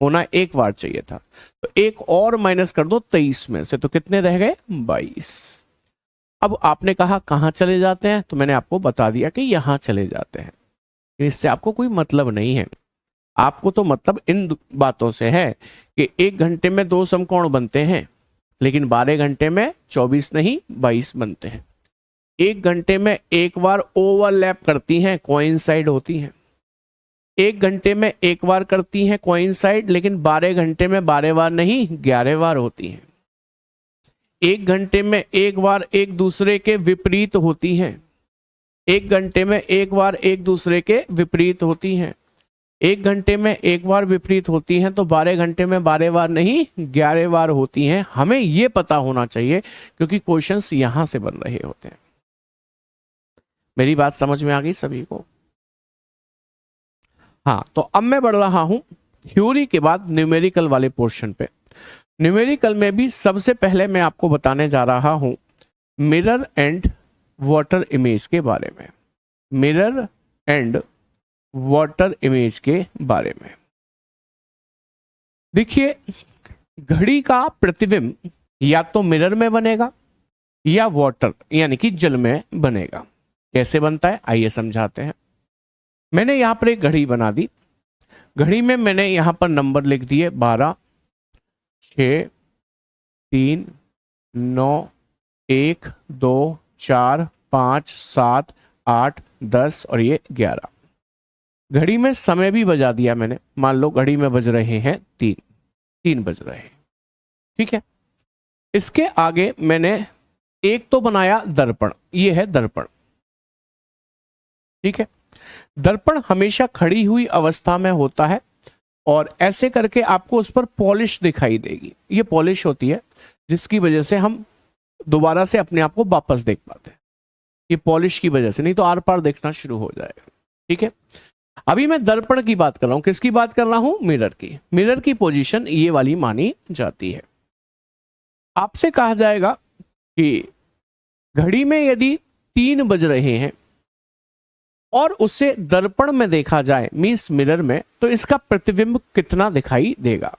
होना 1 बार चाहिए था, तो एक और माइनस कर दो 23 में से, तो कितने रह गए, 22। अब आपने कहा कहां चले जाते हैं, तो मैंने आपको बता दिया कि यहां चले जाते हैं। इससे आपको कोई मतलब नहीं है, आपको तो मतलब इन बातों से है कि 1 घंटे में 2 समकोण बनते हैं, लेकिन 12 घंटे में 24 नहीं 22 बनते हैं। 1 घंटे में एक बार ओवरलैप करती हैं, कोइंसाइड होती हैं। 1 घंटे में एक बार करती हैं कोइंसाइड, लेकिन 12 घंटे में 12 बार नहीं 11 बार होती हैं। 1 घंटे में एक बार एक दूसरे के विपरीत होती हैं। 1 घंटे में एक बार एक दूसरे के विपरीत होती हैं। 1 घंटे में एक बार विपरीत होती हैं, तो 12 घंटे में 12 बार नहीं 11 बार होती हैं। हमें यह पता होना चाहिए, क्योंकि क्वेश्चंस यहां से बन रहे होते हैं। मेरी बात समझ में आ गई सभी को। हाँ, तो अब मैं बढ़ रहा हूं थ्योरी के बाद न्यूमेरिकल वाले पोर्शन पे। न्यूमेरिकल में भी सबसे पहले मैं आपको बताने जा रहा हूं मिरर एंड वाटर इमेज के बारे में। मिरर एंड वाटर इमेज के बारे में देखिए, घड़ी का प्रतिबिंब या तो मिरर में बनेगा या वाटर यानी कि जल में बनेगा। कैसे बनता है आइए समझाते हैं। मैंने यहां पर एक घड़ी बना दी, घड़ी में मैंने यहां पर नंबर लिख दिए 12, 6, 3, 9, 1, 2, 4, 5, 7, 8, 10 और ये 11। घड़ी में समय भी बजा दिया मैंने। मान लो घड़ी में बज रहे हैं 3 बज रहे हैं। ठीक है, इसके आगे मैंने एक तो बनाया दर्पण, ये है दर्पण। ठीक है, दर्पण हमेशा खड़ी हुई अवस्था में होता है और ऐसे करके आपको उस पर पॉलिश दिखाई देगी। ये पॉलिश होती है जिसकी वजह से हम दोबारा से अपने आप को वापस देख पाते हैं। ये पॉलिश की वजह से, नहीं तो आर पार देखना शुरू हो जाएगा। ठीक है, अभी मैं दर्पण की बात कर रहा हूं। किसकी बात कर रहा हूं? मिरर की। मिरर की पोजीशन ये वाली मानी जाती है। आपसे कहा जाएगा कि घड़ी में यदि 3 बज रहे हैं और उसे दर्पण में देखा जाए, मींस मिरर में, तो इसका प्रतिबिंब कितना दिखाई देगा?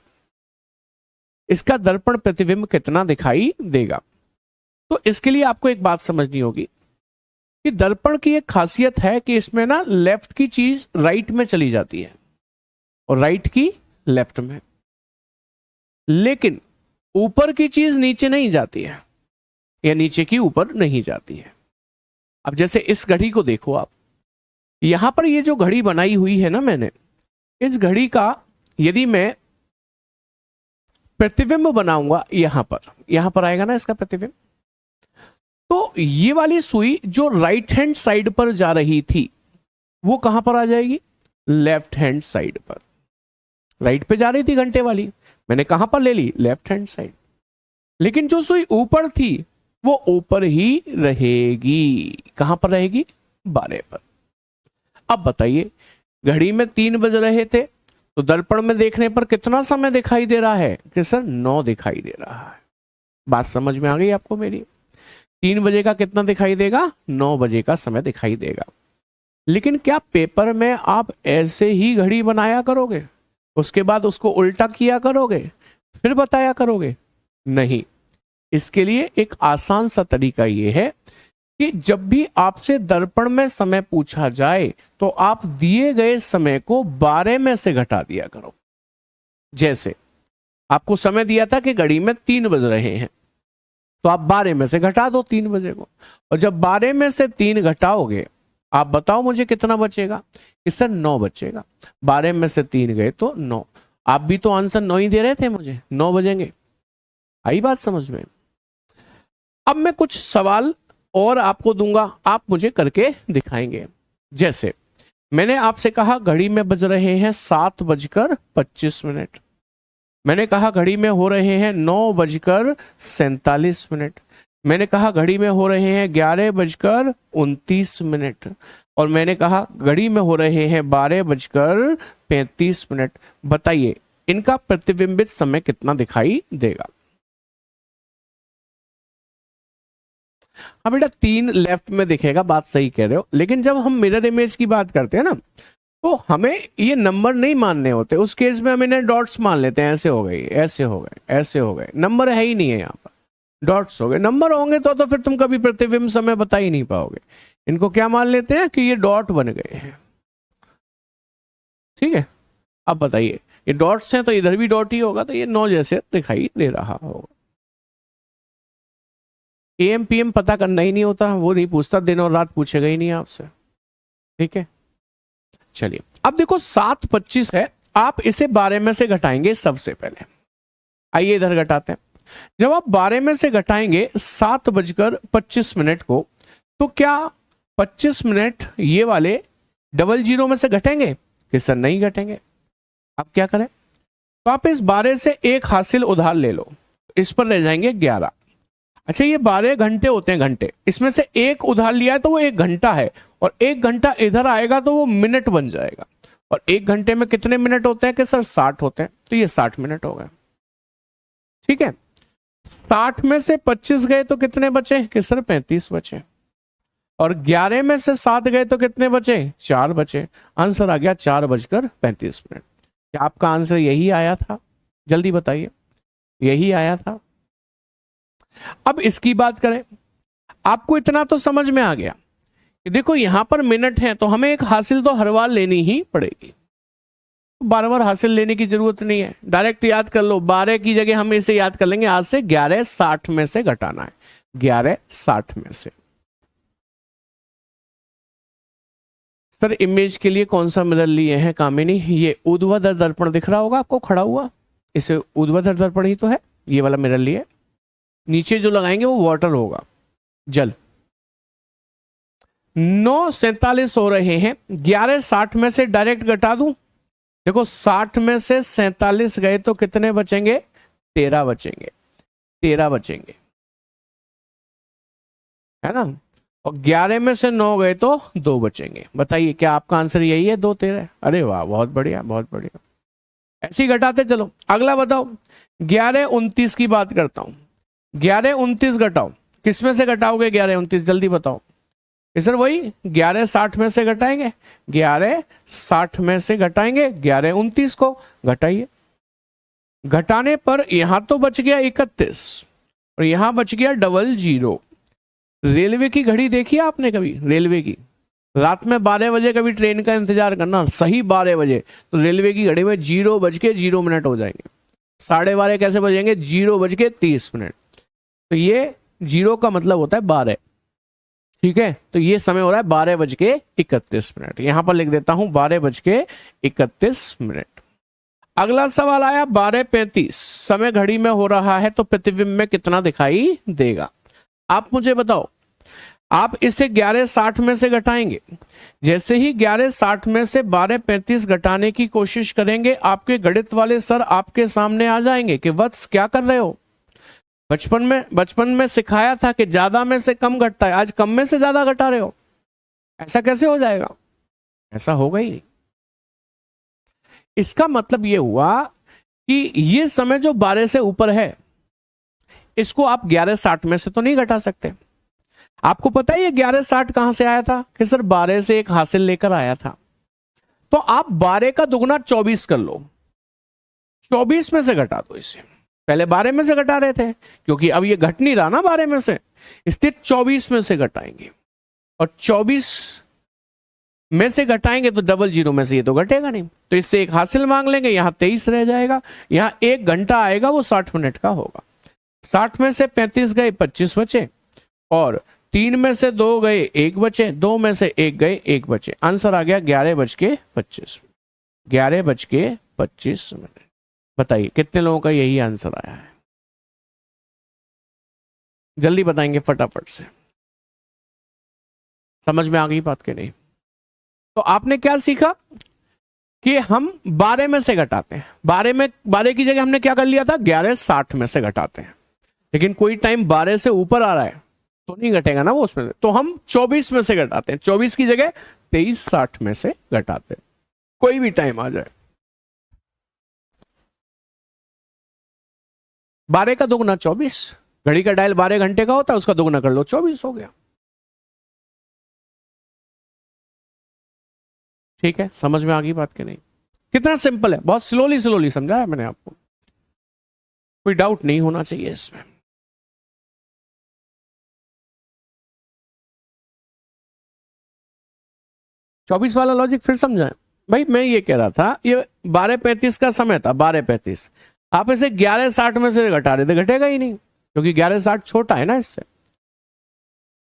इसका दर्पण प्रतिबिंब कितना दिखाई देगा? तो इसके लिए आपको एक बात समझनी होगी कि दर्पण की एक खासियत है कि इसमें ना लेफ्ट की चीज राइट में चली जाती है और राइट की लेफ्ट में, लेकिन ऊपर की चीज नीचे नहीं जाती है या नीचे की ऊपर नहीं जाती है। अब जैसे इस घड़ी को देखो आप, यहां पर ये जो घड़ी बनाई हुई है ना मैंने, इस घड़ी का यदि मैं प्रतिबिंब बनाऊंगा यहां पर आएगा ना इसका प्रतिबिंब, तो ये वाली सुई जो राइट हैंड साइड पर जा रही थी वो कहां पर आ जाएगी? लेफ्ट हैंड साइड पर। राइट पे जा रही थी घंटे वाली, मैंने कहां पर ले ली? Left hand side. लेकिन जो सुई ऊपर थी वो ऊपर ही रहेगी। कहां पर रहेगी? 12 पर। अब बताइए, घड़ी में 3 बज रहे थे तो दर्पण में देखने पर कितना समय दिखाई दे रहा है? कि सर 9 दिखाई दे रहा है। बात समझ में आ गई आपको मेरी? 3 बजे का कितना दिखाई देगा? 9 बजे का समय दिखाई देगा। लेकिन क्या पेपर में आप ऐसे ही घड़ी बनाया करोगे, उसके बाद उसको उल्टा किया करोगे, फिर बताया करोगे? नहीं। इसके लिए एक आसान सा तरीका यह है कि जब भी आपसे दर्पण में समय पूछा जाए तो आप दिए गए समय को 12 में से घटा दिया करो। जैसे आपको समय दिया था कि घड़ी में 3 बज रहे हैं, तो आप 12 में से घटा दो 3 बजे को, और जब 12 में से 3 घटाओगे आप बताओ मुझे कितना बचेगा? इससे 9 बचेगा। 12 में से 3 गए तो 9। आप भी तो आंसर 9 ही दे रहे थे मुझे, 9 बजेंगे। आई बात समझ में? अब मैं कुछ सवाल और आपको दूंगा, आप मुझे करके दिखाएंगे। जैसे मैंने आपसे कहा घड़ी में बज रहे हैं 7:25। मैंने कहा घड़ी में हो रहे हैं 9:47। मैंने कहा घड़ी में हो रहे हैं 11:29। और मैंने कहा घड़ी में हो रहे हैं 12:35। बताइए इनका प्रतिबिंबित समय कितना दिखाई देगा? हाँ बेटा, 3 लेफ्ट में दिखेगा, बात सही कह रहे हो। लेकिन जब हम मिरर इमेज की बात करते हैं ना, तो हमें ये नंबर नहीं मानने होते। उस केस में हम इन्हें डॉट्स मान लेते हैं। ऐसे हो गए, ऐसे हो गए, ऐसे हो गए। नंबर है ही नहीं है यहाँ पर, डॉट्स हो गए। नंबर होंगे तो फिर तुम कभी प्रतिबिंब समय बता ही नहीं पाओगे। इनको क्या मान लेते हैं कि ये डॉट बन गए हैं। ठीक है, अब बताइए, ये डॉट्स हैं तो इधर भी डॉट ही होगा, तो ये 9 जैसे दिखाई दे रहा होगा। AM PM पता करना ही नहीं होता, वो नहीं पूछता, दिन और रात पूछेगा ही नहीं आपसे। ठीक है, चलिए अब देखो 7:25 है, आप इसे 12 में से घटाएंगे सबसे पहले। आइए इधर घटाते हैं। जब आप 12 में से घटाएंगे 7:25 को, तो क्या 25 मिनट ये वाले 00 में से घटेंगे? कि सर नहीं घटेंगे। आप क्या करें? तो आप इस 12 से एक हासिल उधार ले लो, इस पर रह जाएंगे 11। अच्छा, ये 12 घंटे होते हैं, घंटे, इसमें से एक उधार लिया है तो वो 1 घंटा है, और 1 घंटा इधर आएगा तो वो मिनट बन जाएगा। और 1 घंटे में कितने मिनट होते हैं? कि सर 60 होते हैं, तो ये 60 मिनट हो गए। ठीक है, 60 में से 25 गए तो कितने बचे? कि सर 35 बचे। और 11 में से 7 गए तो कितने बचे? 4 बचे। आंसर आ गया 4:35। क्या आपका आंसर यही आया था? जल्दी बताइए, यही आया था? अब इसकी बात करें, आपको इतना तो समझ में आ गया कि देखो यहां पर मिनट है तो हमें एक हासिल तो हर बार लेनी ही पड़ेगी। बार बार हासिल लेने की जरूरत नहीं है, डायरेक्ट याद कर लो। 12 की जगह हम इसे याद कर लेंगे, आज से 11/60 में से घटाना है, 11/60 में से। सर इमेज के लिए कौन सा मिरर लिए हैं कामिनी? ये ऊर्ध्वाधर दर्पण दिख रहा होगा आपको खड़ा हुआ, इसे ऊर्ध्वाधर दर्पण ही तो है, ये वाला मिरर लिए। नीचे जो लगाएंगे वो वाटर होगा, जल। 9:47 हो रहे हैं, 11/60 में से डायरेक्ट घटा दूं। देखो 60 में से 47 गए तो कितने बचेंगे? 13 बचेंगे, 13 बचेंगे, है ना। और 11 में से 9 गए तो 2 बचेंगे। बताइए क्या आपका आंसर यही है, 2 13? अरे वाह, बहुत बढ़िया, बहुत बढ़िया। ऐसे ही घटाते चलो। अगला बताओ, 11:29 की बात करता हूं। 11:29 घटाओ, किस में से घटाओगे 11:29? जल्दी बताओ। सर वही 11/60 में से घटाएंगे, 11/60 में से घटाएंगे 11:29 को, घटाइए। घटाने पर यहां तो बच गया 31 और यहां बच गया 00। रेलवे की घड़ी देखी आपने कभी? रेलवे की रात में 12 बजे कभी ट्रेन का इंतजार करना, सही 12 बजे, तो रेलवे की घड़ी में 0:0 हो जाएंगे। 12:30 कैसे बजेंगे? 0:30। तो ये 0 का मतलब होता है 12, ठीक है। तो ये समय हो रहा है 12:31। यहां पर लिख देता हूं 12:31। अगला सवाल आया 12:35, समय घड़ी में हो रहा है तो प्रतिबिंब में कितना दिखाई देगा? आप मुझे बताओ। आप इसे 11/60 में से घटाएंगे, जैसे ही 11/60 में से 12:35 घटाने की कोशिश करेंगे, आपके गणित वाले सर आपके सामने आ जाएंगे कि वत्स क्या कर रहे हो? बचपन में सिखाया था कि ज्यादा में से कम घटता है, आज कम में से ज्यादा घटा रहे हो, ऐसा कैसे हो जाएगा? ऐसा होगा ही नहीं। इसका मतलब यह हुआ कि ये समय जो 12 से ऊपर है, इसको आप 11/60 में से तो नहीं घटा सकते। आपको पता है ये 11/60 कहां से आया था? कि सर 12 से एक हासिल लेकर आया था। तो आप 12 का दुगना 24 कर लो, 24 में से घटा दो इसे। पहले 12 में से घटा रहे थे, क्योंकि अब ये घट नहीं रहा ना 12 में से, इसलिए 24 में से घटाएंगे। और 24 में से घटाएंगे तो 00 में से ये तो घटेगा नहीं, तो इससे एक हासिल मांग लेंगे, यहां 23 रह जाएगा। यहां 1 घंटा आएगा, वो 60 मिनट का होगा। 60 में से 35 गए, 25 बचे, और 3 में से 2 गए, 1 बचे, 2 में से 1 गए, 1 बचे। आंसर आ गया 11:25। 11:25। बताइए कितने लोगों का यही आंसर आया है? जल्दी बताएंगे फटाफट से। समझ में आ गई बात के नहीं? तो आपने क्या सीखा कि हम 12 में से घटाते हैं। 12 की जगह हमने क्या कर लिया था? 11/60 में से घटाते हैं। लेकिन कोई टाइम 12 से ऊपर आ रहा है तो नहीं घटेगा ना वो उसमें, तो हम 24 में से घटाते हैं। 24 की जगह 23/60 में से घटाते हैं, कोई भी टाइम आ जाए। 12 का दुगना 24, घड़ी का डायल 12 घंटे का होता है, उसका दुगना कर लो, 24 हो गया। ठीक है, समझ में आ गई बात के नहीं? कितना सिंपल है, बहुत स्लोली स्लोली समझाया मैंने आपको, कोई डाउट नहीं होना चाहिए इसमें। चौबीस वाला लॉजिक फिर समझाएं भाई। मैं ये कह रहा था, ये 12:35 का समय था, 12:35, आप इसे 11/60 में से घटा रहे थे, घटेगा ही नहीं, क्योंकि 11/60 छोटा है ना इससे।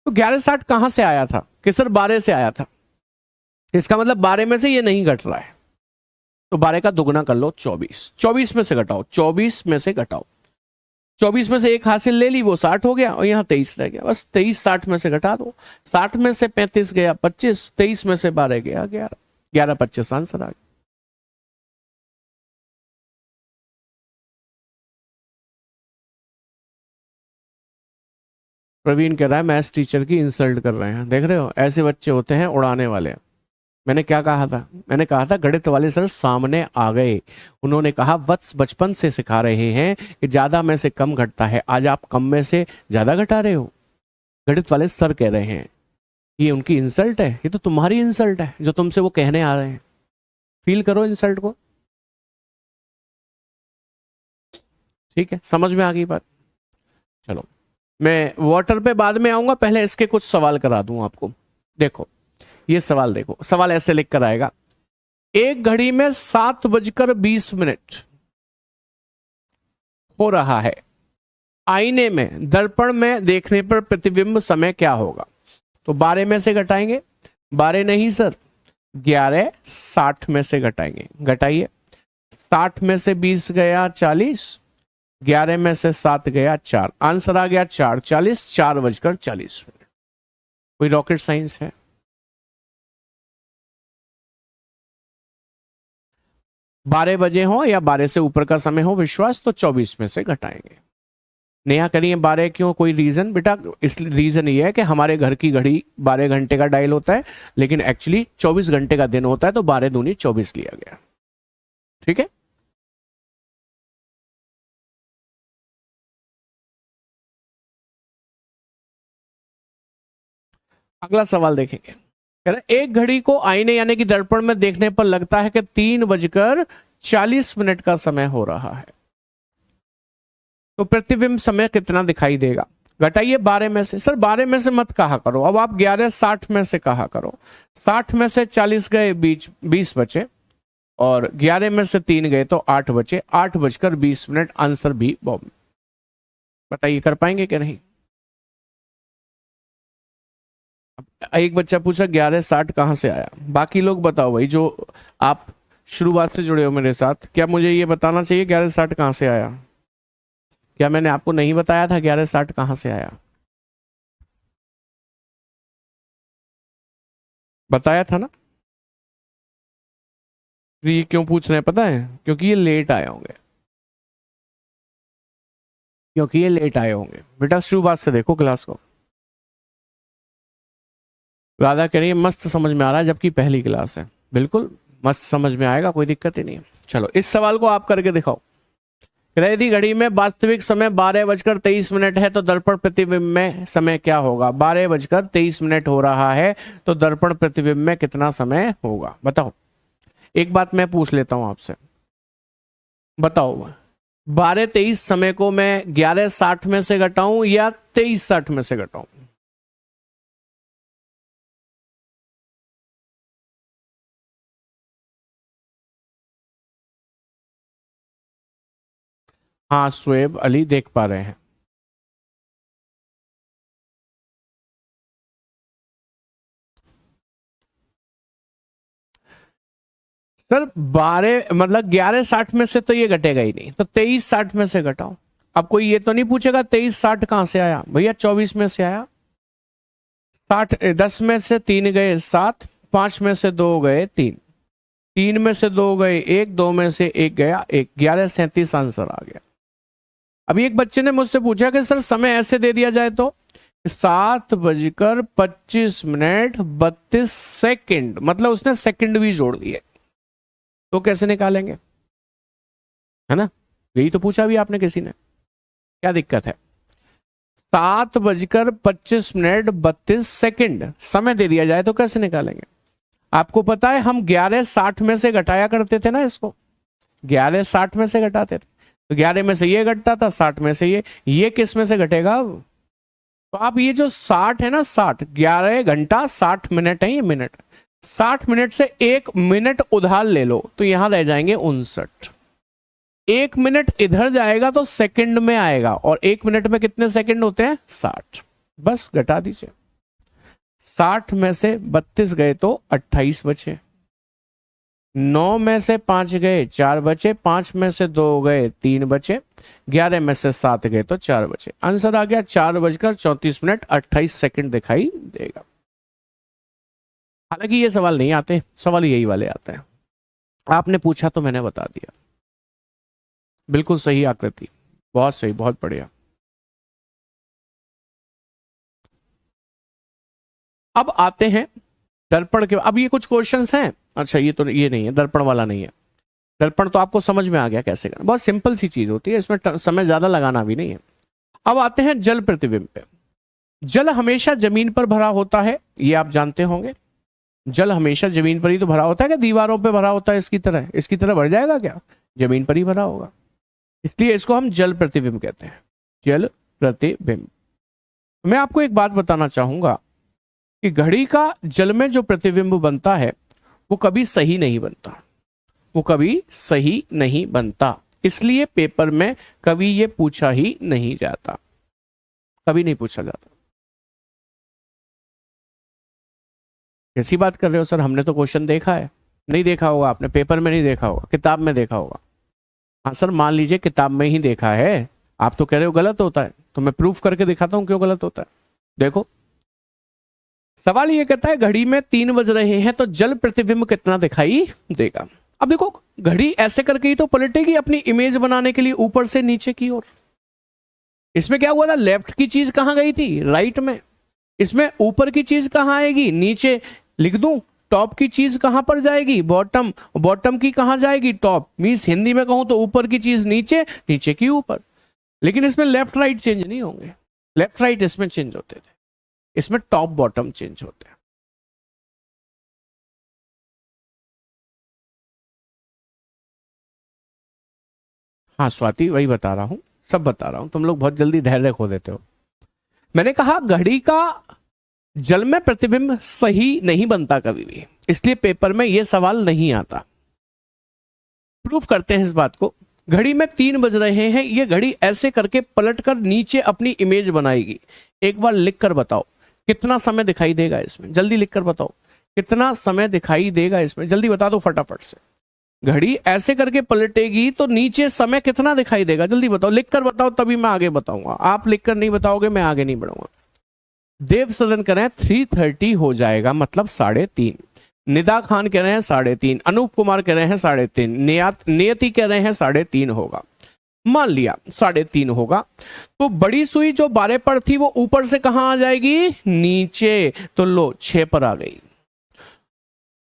तो 11/60 कहां से आया था? कि सर 12 से आया था, इसका मतलब 12 में से ये नहीं घट रहा है, तो 12 का दुगना कर लो 24। 24 में से घटाओ, 24 में से घटाओ, 24 में से एक हासिल ले ली, वो 60 हो गया, और यहाँ 23 रह गया। बस 23 60 में से घटा दो। 60 में से 35 गया 25, 23 में से 12 गया 11, 11/25 आंसर आ गया। प्रवीण कह रहा है मैथ्स टीचर की इंसल्ट कर रहे हैं। देख रहे हो, ऐसे बच्चे होते हैं उड़ाने वाले। मैंने क्या कहा था? मैंने कहा था गणित वाले सर सामने आ गए, उन्होंने कहा वत्स बचपन से सिखा रहे हैं कि ज्यादा में से कम घटता है, आज आप कम में से ज्यादा घटा रहे हो। गणित वाले सर कह रहे हैं, ये उनकी इंसल्ट है? ये तो तुम्हारी इंसल्ट है जो तुमसे वो कहने आ रहे हैं। फील करो इंसल्ट को। ठीक है, समझ में आ गई बात? चलो, मैं वाटर पे बाद में आऊंगा, पहले इसके कुछ सवाल करा दूं आपको। देखो ये सवाल, देखो सवाल ऐसे लिख कर आएगा, एक घड़ी में 7:20 हो रहा है। आईने में, दर्पण में देखने पर प्रतिबिंब समय क्या होगा? तो 12 में से घटाएंगे, 12 नहीं सर, 11 60 में से घटाएंगे। घटाइए, 60 में से 20 गया 40, 11 में से 7 गया 4, आंसर आ गया 4:40, 4:40। कोई रॉकेट साइंस है? 12 बजे हो या 12 से ऊपर का समय हो विश्वास, तो 24 में से घटाएंगे। नेहा करिए 12 क्यों, कोई रीजन? बेटा इस रीजन ये है कि हमारे घर की घड़ी 12 घंटे का डायल होता है, लेकिन एक्चुअली 24 घंटे का दिन होता है, तो 12 दूनी 24 लिया गया। ठीक है, अगला सवाल देखेंगे। कह रहे एक घड़ी को आईने यानी कि दर्पण में देखने पर लगता है कि 3:40 का समय हो रहा है, तो प्रतिबिंब समय कितना दिखाई देगा? घटाइए 12 में से। सर 12 में से मत कहा करो, अब आप 11:60 में से कहा करो। 60 में से 40 गए, 20 बचे, और 11 में से 3 गए तो 8 बचे, 8:20। आंसर भी बॉम्ब। बताइए कर पाएंगे कि नहीं? एक बच्चा पूछा 11:60 कहां से आया? बाकी लोग बताओ भाई, जो आप शुरुआत से जुड़े हो मेरे साथ, क्या मुझे ये बताना चाहिए 11:60 कहां से आया? क्या मैंने आपको नहीं बताया था 11:60 कहां से आया? बताया था ना? तो ये क्यों पूछ रहे हैं पता है? क्योंकि ये लेट आए होंगे, क्योंकि ये लेट आए होंगे। बेटा शुरुआत से देखो क्लास को। राधा कह रही है मस्त समझ में आ रहा है, जबकि पहली क्लास है। बिल्कुल मस्त समझ में आएगा, कोई दिक्कत ही नहीं है। चलो इस सवाल को आप करके दिखाओ। यदि घड़ी में वास्तविक समय 12:23 है तो दर्पण प्रतिबिंब में समय क्या होगा? 12:23 हो रहा है, तो दर्पण प्रतिबिंब में कितना समय होगा? बताओ। एक बात मैं पूछ लेता हूं आपसे, बताओ 12:23 समय को मैं 11:60 में से घटाऊं या 23:60 में से घटाऊं? हाँ शुएब अली देख पा रहे हैं। सर 12 मतलब 11:60 में से तो ये घटेगा ही नहीं, तो 23:60 में से घटाओ। अब कोई ये तो नहीं पूछेगा 23:60 कहां से आया, भैया 24 में से आया। 10 में से 3 गए 7, 5 में से 2 गए 3, 3 में से 2 गए 1, 2 में से 1 गया 1, 11:37 आंसर आ गया। अभी एक बच्चे ने मुझसे पूछा कि सर समय ऐसे दे दिया जाए तो 7:25 मतलब उसने सेकंड भी जोड़ दिए, तो कैसे निकालेंगे? है ना, यही तो पूछा भी आपने किसी ने, क्या दिक्कत है? 7:25 समय दे दिया जाए तो कैसे निकालेंगे? आपको पता है हम 11:60 में से घटाया करते थे ना, इसको 11:60 में से घटाते थे, तो 11 में से ये घटता था, 60 में से ये किस में से घटेगा अब? तो आप ये जो 60 है ना, 60 11 घंटा 60 मिनट है, ये मिनट 60 मिनट से 1 मिनट उधार ले लो तो यहां रह जाएंगे 59। 1 मिनट इधर जाएगा तो सेकंड में आएगा, और 1 मिनट में कितने सेकंड होते हैं? 60। बस घटा दीजिए, 60 में से 32 गए तो 28 बचे, 9 में से 5 गए 4 बचे, 5 में से 2 गए 3 बचे, 11 में से 7 गए तो 4 बचे। आंसर आ गया 4:34 28 सेकंड दिखाई देगा। हालांकि ये सवाल नहीं आते, सवाल यही वाले आते हैं। आपने पूछा तो मैंने बता दिया। बिल्कुल सही आकृति, बहुत सही, बहुत बढ़िया। अब आते हैं दर्पण के। अब ये कुछ क्वेश्चंस हैं, अच्छा ये तो ये नहीं है, दर्पण वाला नहीं है। दर्पण तो आपको समझ में आ गया कैसे करना, बहुत सिंपल सी चीज होती है, इसमें समय ज्यादा लगाना भी नहीं है। अब आते हैं जल प्रतिबिंब पे। जल हमेशा जमीन पर भरा होता है, ये आप जानते होंगे। जल हमेशा जमीन पर ही तो भरा होता है, क्या दीवारों पे भरा होता है इसकी तरह भर जाएगा क्या? जमीन पर ही भरा होगा, इसलिए इसको हम जल प्रतिबिंब कहते हैं, जल प्रतिबिंब। मैं आपको एक बात बताना चाहूंगा कि घड़ी का जल में जो प्रतिबिंब बनता है वो कभी सही नहीं बनता। वो कभी सही नहीं बनता। इसलिए पेपर में कभी ये पूछा ही नहीं जाता, कभी नहीं पूछा जाता। कैसी बात कर रहे हो सर, हमने तो क्वेश्चन देखा है। नहीं देखा होगा आपने, पेपर में नहीं देखा होगा, किताब में देखा होगा। हाँ सर, मान लीजिए किताब में ही देखा है, आप तो कह रहे हो गलत होता है, तो मैं प्रूफ करके दिखाता हूं क्यों गलत होता है। देखो सवाल ये कहता है घड़ी में 3 बज रहे हैं तो जल प्रतिबिंब कितना दिखाई देगा। अब देखो घड़ी ऐसे करके ही तो पलटेगी अपनी इमेज बनाने के लिए ऊपर से नीचे की ओर। इसमें क्या हुआ था, लेफ्ट की चीज कहां गई थी, राइट में। इसमें ऊपर की चीज कहां आएगी, नीचे। लिख दूं, टॉप की चीज कहां पर जाएगी, बॉटम। बॉटम की कहां जाएगी, टॉप। मींस हिंदी में कहूं तो ऊपर की चीज नीचे, नीचे की ऊपर। लेकिन इसमें लेफ्ट राइट चेंज नहीं होंगे, लेफ्ट राइट इसमें चेंज होते थे, इसमें टॉप बॉटम चेंज होते हैं। हाँ स्वाति, वही बता रहा हूं, सब बता रहा हूं, तुम लोग बहुत जल्दी धैर्य खो देते हो। मैंने कहा घड़ी का जल में प्रतिबिंब सही नहीं बनता कभी भी, इसलिए पेपर में यह सवाल नहीं आता। प्रूफ करते हैं इस बात को। घड़ी में 3 बज रहे हैं, ये घड़ी ऐसे करके पलटकर नीचे अपनी इमेज बनाएगी। एक बार लिख कर बताओ कितना समय दिखाई देगा इसमें, जल्दी लिख कर बताओ कितना समय दिखाई देगा इसमें, जल्दी बता दो फटाफट से। घड़ी ऐसे करके पलटेगी तो नीचे समय कितना दिखाई देगा, जल्दी बताओ, लिख कर बताओ, तभी मैं आगे बताऊंगा। आप लिख कर नहीं बताओगे मैं आगे नहीं बढ़ूंगा। देव सदन कह रहे हैं 3:30 हो जाएगा, मतलब 3:30। निदा खान कह रहे हैं 3:30। अनूप कुमार कह रहे हैं 3:30। नियति कह रहे हैं 3:30 होगा। मान लिया 3:30 होगा, तो बड़ी सुई जो 12 पर थी वो ऊपर से कहां आ जाएगी, नीचे। तो लो 6 पर आ गई।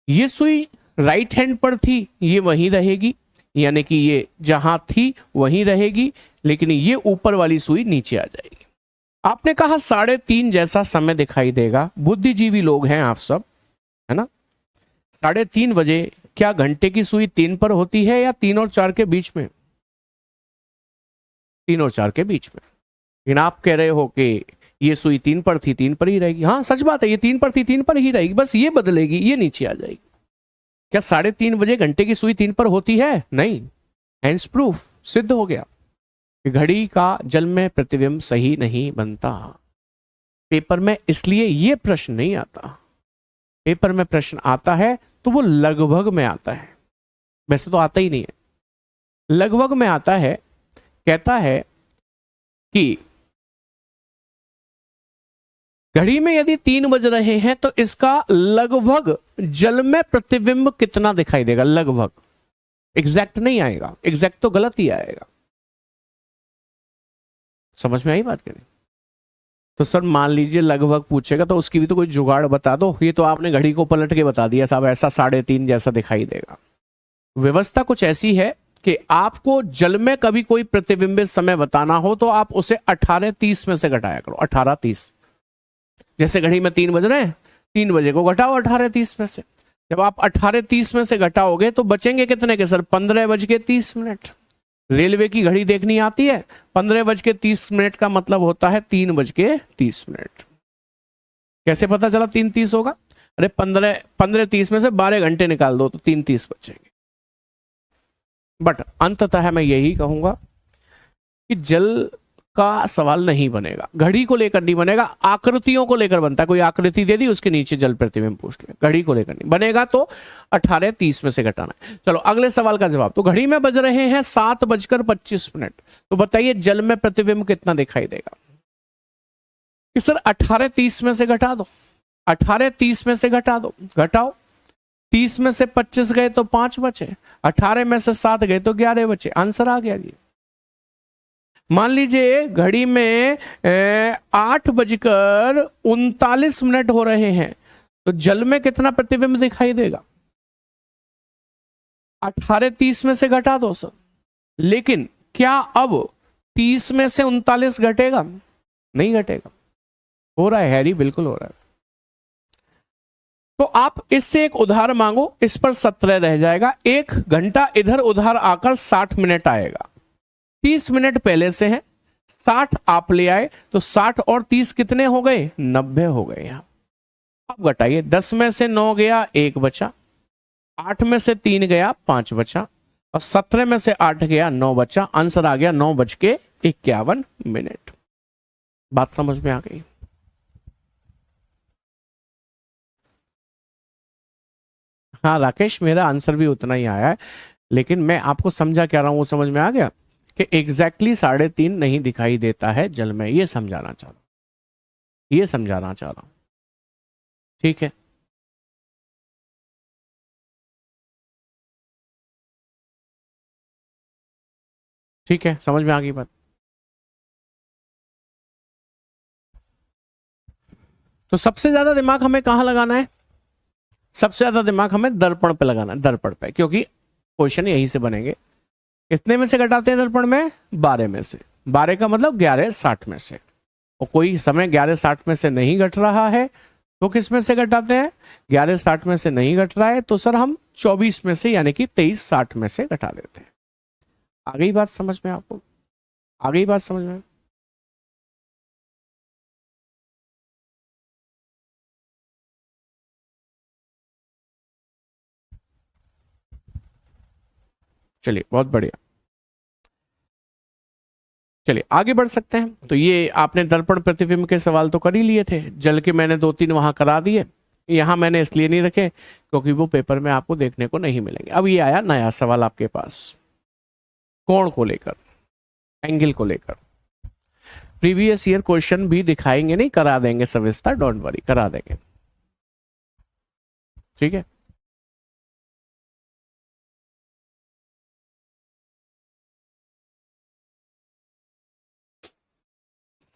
ये सुई राइट हैंड पर थी, ये वहीं रहेगी, यानी कि ये जहां थी वहीं रहेगी, लेकिन ये ऊपर वाली सुई नीचे आ जाएगी। आपने कहा 3:30 जैसा समय दिखाई देगा। बुद्धिजीवी लोग हैं आप सब, है ना। 3:30 बजे क्या घंटे की सुई 3 पर होती है या 3 और 4 के बीच में, 3 और 4 के बीच में। लेकिन आप कह रहे हो कि ये सुई 3 पर थी, 3 पर ही रहेगी। हाँ सच बात है, ये 3 पर थी, 3 पर ही रहेगी, बस ये बदलेगी, ये नीचे आ जाएगी। क्या 3:30 बजे घंटे की सुई 3 पर होती है, नहीं। हैंस प्रूफ, सिद्ध हो गया कि घड़ी का जल में प्रतिबिंब सही नहीं बनता। पेपर में इसलिए ये प्रश्न नहीं आता। पेपर में प्रश्न आता है तो वो लगभग में आता है, वैसे तो आता ही नहीं है, लगभग में आता है। कहता है कि घड़ी में यदि 3 बज रहे हैं तो इसका लगभग जल में प्रतिबिंब कितना दिखाई देगा, लगभग। एग्जैक्ट नहीं आएगा, एग्जैक्ट तो गलत ही आएगा। समझ में आई बात करें। तो सर मान लीजिए लगभग पूछेगा तो उसकी भी तो कोई जुगाड़ बता दो। ये तो आपने घड़ी को पलट के बता दिया साहब, ऐसा 3:30 जैसा दिखाई देगा। व्यवस्था कुछ ऐसी है कि आपको जल में कभी कोई प्रतिबिंबित समय बताना हो तो आप उसे 18:30 में से घटाया करो, 18:30। जैसे घड़ी में 3 बज रहे हैं, 3 बजे को घटाओ 18:30 में से। जब आप 18:30 में से घटाओगे तो बचेंगे कितने के सर, 15:30। रेलवे की घड़ी देखनी आती है, 15:30 का मतलब होता है 3:30। कैसे पता चला 3:30 होगा, अरे 15:30 में से 12 घंटे निकाल दो तो 3:30 बचेंगे। बट अंततः मैं यही कहूंगा कि जल का सवाल नहीं बनेगा, घड़ी को लेकर नहीं बनेगा, आकृतियों को लेकर बनता है। कोई आकृति दे दी उसके नीचे जल प्रतिबिंब पूछ ले, घड़ी को लेकर नहीं बनेगा। तो 18:30 में से घटाना है। चलो अगले सवाल का जवाब। तो घड़ी में बज रहे हैं 7:25, तो बताइए जल में प्रतिबिंब कितना दिखाई देगा। कि सर 18:30 में से घटा दो, 18:30 में से घटा दो, घटाओ। 30 में से 25 गए तो 5 बचे, 18 में से 7 गए तो 11 बचे, आंसर आ गया जी। मान लीजिए घड़ी में 8:39 हो रहे हैं, तो जल में कितना प्रतिबिंब दिखाई देगा, 18:30 में से घटा दो सर। लेकिन क्या अब 30 में से 39 घटेगा, नहीं घटेगा। हो रहा है हैरी, बिल्कुल हो रहा है। तो आप इससे एक उधार मांगो, इस पर 17 रह जाएगा। 1 घंटा इधर उधार आकर 60 मिनट आएगा। 30 मिनट पहले से है, 60 आप ले आए, तो 60 और 30 कितने हो गए, 90 हो गए। यहां अब घटाइए, 10 में से 9 गया, 1 बचा। 8 में से 3 गया 5 बचा, और 17 में से 8 गया 9 बचा। आंसर आ गया 9:51। बात समझ में आ गई? हाँ राकेश, मेरा आंसर भी उतना ही आया है, लेकिन मैं आपको समझा क्या रहा हूं वो समझ में आ गया कि एग्जैक्टली 3.5 नहीं दिखाई देता है जल में, ये समझाना चाह रहा हूं, ये समझाना चाह रहा हूं। ठीक है, ठीक है, समझ में आ गई बात। तो सबसे ज्यादा दिमाग हमें कहां लगाना है? सबसे ज्यादा दिमाग हमें दर्पण पे लगाना है, दर्पण पे, क्योंकि क्वेश्चन यहीं से बनेंगे। कितने में से घटाते हैं दर्पण में? 12 में से। 12 का मतलब 11:60 में से। और कोई समय 11:60 में से नहीं घट रहा है तो किस में से घटाते हैं? 11:60 में से नहीं घट रहा है तो सर हम 24 में से यानी कि 23:60 में से घटा देते हैं। आ गई बात समझ में आपको? आ गई बात समझ में? चलिए बहुत बढ़िया। चलिए आगे बढ़ सकते हैं। तो ये आपने दर्पण प्रतिबिंब के सवाल तो कर ही लिए थे, जल के मैंने 2-3 वहां करा दिए। यहां मैंने इसलिए नहीं रखे क्योंकि वो पेपर में आपको देखने को नहीं मिलेंगे। अब ये आया नया सवाल आपके पास, कोण को लेकर, एंगल को लेकर। प्रीवियस ईयर क्वेश्चन भी दिखाएंगे, नहीं करा देंगे सविस्ता, डोंट वरी, करा देंगे। ठीक है,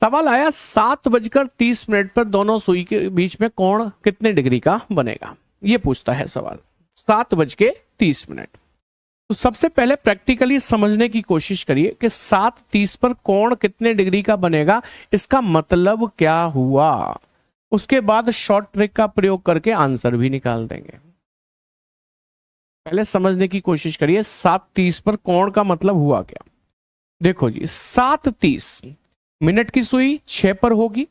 सवाल आया 7:30 पर दोनों सुई के बीच में कोण कितने डिग्री का बनेगा, ये पूछता है सवाल। 7:30। तो सबसे पहले प्रैक्टिकली समझने की कोशिश करिए कि 7:30 पर कोण कितने डिग्री का बनेगा, इसका मतलब क्या हुआ। उसके बाद शॉर्ट ट्रिक का प्रयोग करके आंसर भी निकाल देंगे। पहले समझने की कोशिश करिए 7:30 पर कोण का मतलब हुआ क्या। देखो जी, 7:30 मिनट की सुई 6 पर होगी,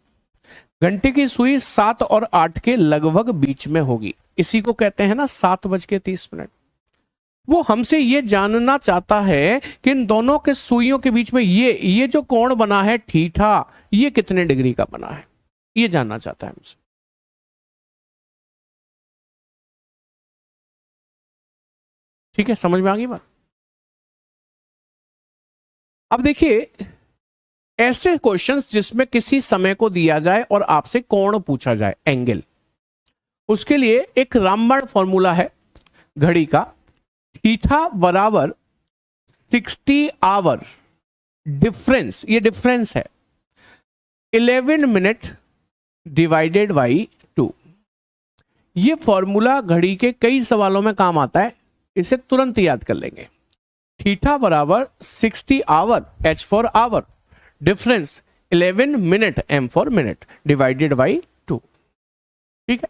घंटे की सुई 7 और 8 के लगभग बीच में होगी। इसी को कहते हैं ना 7:30। वो हमसे ये जानना चाहता है कि इन दोनों के सुइयों के बीच में ये जो कोण बना है थीटा, ये कितने डिग्री का बना है, ये जानना चाहता है हमसे। ठीक है, समझ में आ गई बात? अब देखिए, ऐसे क्वेश्चंस जिसमें किसी समय को दिया जाए और आपसे कोण पूछा जाए, एंगल, उसके लिए एक रामबाण फॉर्मूला है घड़ी का। थीटा बराबर 60 आवर डिफरेंस, ये डिफरेंस है, 11 मिनट डिवाइडेड बाई 2। ये फॉर्मूला घड़ी के कई सवालों में काम आता है, इसे तुरंत याद कर लेंगे। थीटा बराबर 60 hour, H for hour, difference 11 minute, M for minute, divided by 2। ठीक है,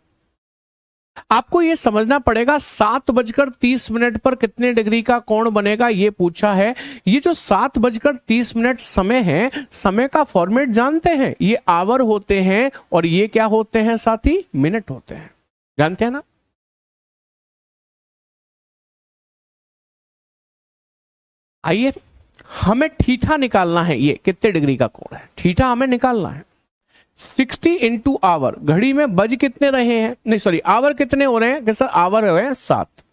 आपको यह समझना पड़ेगा 7:30 पर कितने डिग्री का कोण बनेगा, यह पूछा है। ये जो 7:30 समय है, समय का फॉर्मेट जानते हैं, ये आवर होते हैं और ये क्या होते हैं साथी, मिनट होते हैं, जानते हैं ना। आइए, हमें थीटा निकालना है, ये कितने डिग्री का कोण है, थीटा हमें निकालना है। 60 इंटू आवर, घड़ी में बज कितने रहे हैं, नहीं सॉरी, आवर कितने हो रहे हैं कि सर आवर हो रहे हैं 7,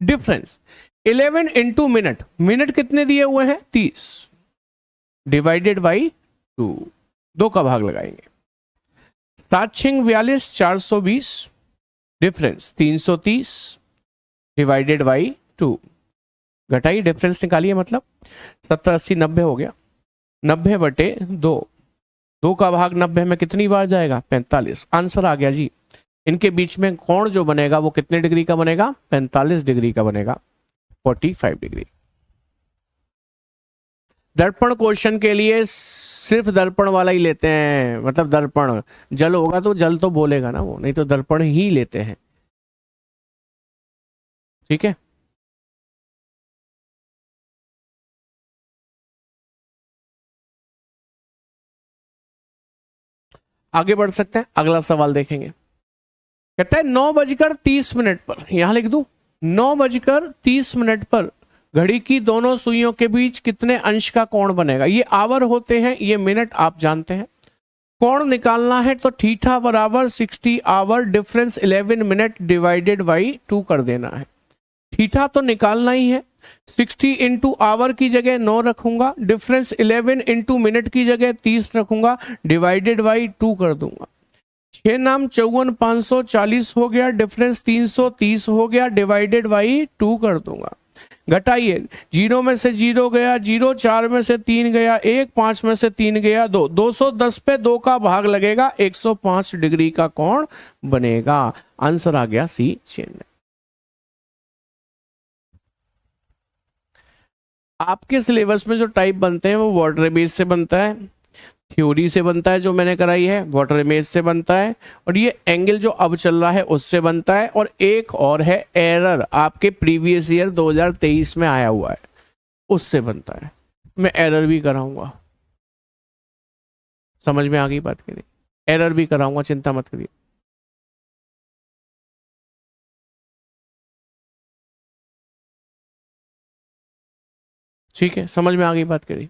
डिफरेंस 11 इंटू मिनट, मिनट कितने दिए हुए हैं 30, डिवाइडेड बाई 2, 2 का भाग लगाएंगे। 7×6 = 420, डिफरेंस 330, डिवाइडेड बाई 2। घटाइए, डिफरेंस निकालिए, मतलब 70 80 90 हो गया। 90/2, 2 का भाग 90 में कितनी बार जाएगा, 45। आंसर आ गया जी। इनके बीच में कोण जो बनेगा वो कितने डिग्री का बनेगा, 45 डिग्री का बनेगा, 45 डिग्री। दर्पण क्वेश्चन के लिए सिर्फ दर्पण वाला ही लेते हैं, मतलब दर्पण, जल होगा तो जल तो बोलेगा ना वो, नहीं तो दर्पण ही लेते हैं। ठीक है, आगे बढ़ सकते हैं, अगला सवाल देखेंगे। कहता है 9:30 पर, यहां लिख दूं 9:30 पर घड़ी की दोनों सुइयों के बीच कितने अंश का कोण बनेगा। ये आवर होते हैं, ये मिनट आप जानते हैं। कोण निकालना है तो थीटा बराबर 60 hour difference 11 minute divided by 2 कर देना है। थीटा तो निकालना ही है, 60 इंटू आवर की जगह 9 रखूंगा, डिफरेंस 11 इंटू मिनट की जगह 30 रखूंगा, डिवाइडेड बाई 2 कर दूंगा। 6 नाम 54 540 हो गया, डिफरेंस 330 हो गया, डिवाइडेड बाई 2 कर दूंगा। घटाइए, 0 में से 0 गया 0, 4 में से 3 गया 1, 5 में से 3 गया 2, 210 पे 2 का भाग लगेगा, 105 डिग्री का कोण बनेगा। आंसर आ गया सी चेन्नई। आपके सिलेबस में जो टाइप बनते हैं वो वाटर इमेज से बनता है, थ्योरी से बनता है जो मैंने कराई है, वाटर इमेज से बनता है, और ये एंगल जो अब चल रहा है उससे बनता है, और एक और है एरर, आपके प्रीवियस ईयर 2023 में आया हुआ है उससे बनता है। मैं एरर भी कराऊंगा, समझ में आ गई बात करिए, एरर भी कराऊंगा, चिंता मत करिए। ठीक है, समझ में आ गई बात करिए।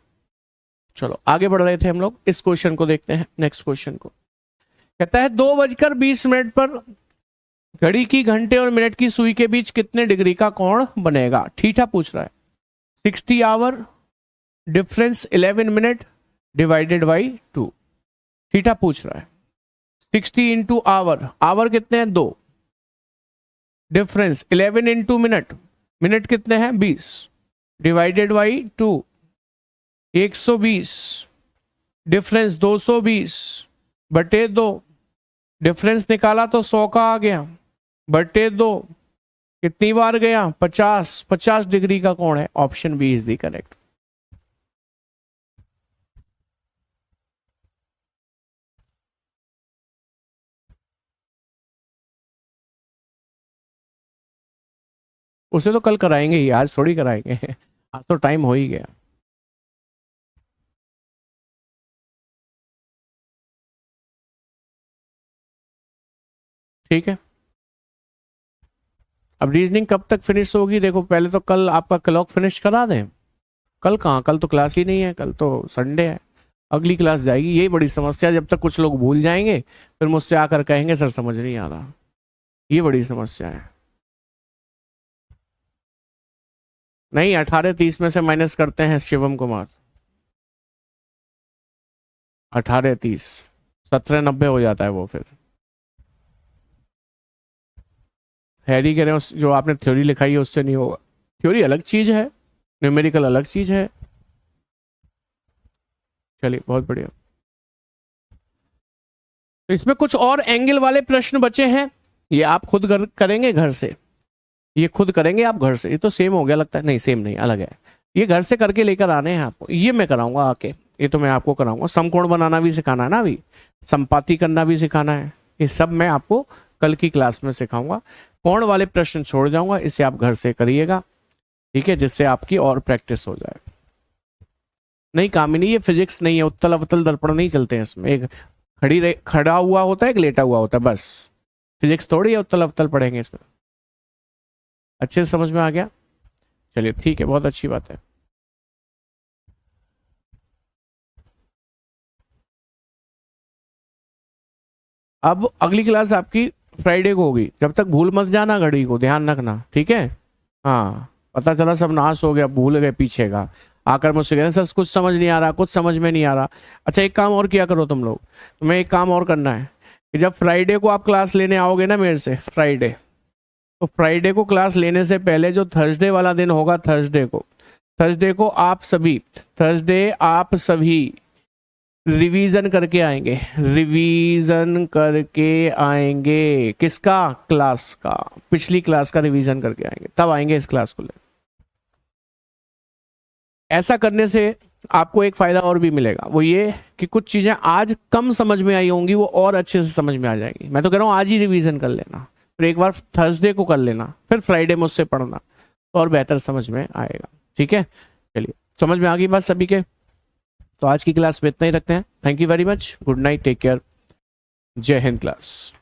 चलो आगे बढ़ रहे थे हम लोग, इस क्वेश्चन को देखते हैं, नेक्स्ट क्वेश्चन को। कहता है 2:20 पर घड़ी की घंटे और मिनट की सुई के बीच कितने डिग्री का कोण बनेगा। थीटा पूछ रहा है, 60 hour difference 11 minute divided by 2। Theta पूछ रहा है, 60 इंटू आवर, आवर कितने हैं 2, डिफरेंस 11 इंटू मिनट, मिनट कितने हैं 20, डिवाइडेड बाई 2, 120, डिफरेंस 220 बटे 2, डिफरेंस निकाला तो 100 का आ गया, बटे 2 कितनी बार गया 50, 50 डिग्री का कोण है। Option B is the correct. उसे तो कल कराएंगे ही, आज थोड़ी कराएंगे आज तो टाइम हो ही गया। ठीक है, अब रीजनिंग कब तक फिनिश होगी, देखो पहले तो कल आपका क्लॉक फिनिश करा दें। कल कहाँ, कल तो क्लास ही नहीं है, कल तो संडे है, अगली क्लास जाएगी। यही बड़ी समस्या, जब तक कुछ लोग भूल जाएंगे फिर मुझसे आकर कहेंगे सर समझ नहीं आ रहा, ये बड़ी समस्या है। नहीं, 18:30 में से माइनस करते हैं शिवम कुमार, 18:30, 17:90 हो जाता है वो। फिर हैरी कह रहे हैं जो आपने थ्योरी लिखाई है उससे नहीं होगा, थ्योरी अलग चीज है, न्यूमेरिकल अलग चीज है। चलिए बहुत बढ़िया। तो इसमें कुछ और एंगल वाले प्रश्न बचे हैं, ये आप खुद करेंगे घर से, ये खुद करेंगे आप घर से। ये तो सेम हो गया लगता है, नहीं सेम नहीं, अलग है। ये घर से करके लेकर आने हैं आपको, ये मैं कराऊंगा आके, ये तो मैं आपको कराऊंगा। समकोण बनाना भी सिखाना है ना, अभी संपाति करना भी सिखाना है, ये सब मैं आपको कल की क्लास में सिखाऊंगा। कोण वाले प्रश्न छोड़ जाऊंगा, इसे आप घर से करिएगा, ठीक है, जिससे आपकी और प्रैक्टिस हो जाए। नहीं कामिनी, ये फिजिक्स नहीं है, उत्तल अवतल दर्पण नहीं चलते हैं इसमें, एक खड़ा हुआ होता है, एक लेटा हुआ होता है, बस। फिजिक्स थोड़ी है उत्तल अवतल पढ़ेंगे इसमें। अच्छे से समझ में आ गया, चलिए ठीक है, बहुत अच्छी बात है। अब अगली क्लास आपकी फ्राइडे को होगी, जब तक भूल मत जाना, घड़ी को ध्यान रखना, ठीक है। हाँ, पता चला सब नाश हो गया, भूल गए पीछे का, आकर मुझसे कह रहे सर कुछ समझ नहीं आ रहा, कुछ समझ में नहीं आ रहा। अच्छा एक काम और किया करो तुम लोग, तुम्हें एक काम और करना है कि जब फ्राइडे को आप क्लास लेने आओगे ना मेरे से, फ्राइडे, तो फ्राइडे को क्लास लेने से पहले जो थर्सडे वाला दिन होगा, थर्सडे को आप सभी रिवीजन करके आएंगे, रिवीजन करके आएंगे। किसका? क्लास का, पिछली क्लास का रिवीजन करके आएंगे, तब आएंगे इस क्लास को ले। ऐसा करने से आपको एक फायदा और भी मिलेगा, वो ये कि कुछ चीजें आज कम समझ में आई होंगी वो और अच्छे से समझ में आ जाएगी। मैं तो कह रहा हूँ आज ही रिवीजन कर लेना, फिर एक बार थर्सडे को कर लेना, फिर फ्राइडे मुझसे पढ़ना, तो और बेहतर समझ में आएगा। ठीक है, चलिए समझ में आ गई बात सभी के। तो आज की क्लास में इतना ही रखते हैं। Thank you very much, good night, take care, Jai Hind class.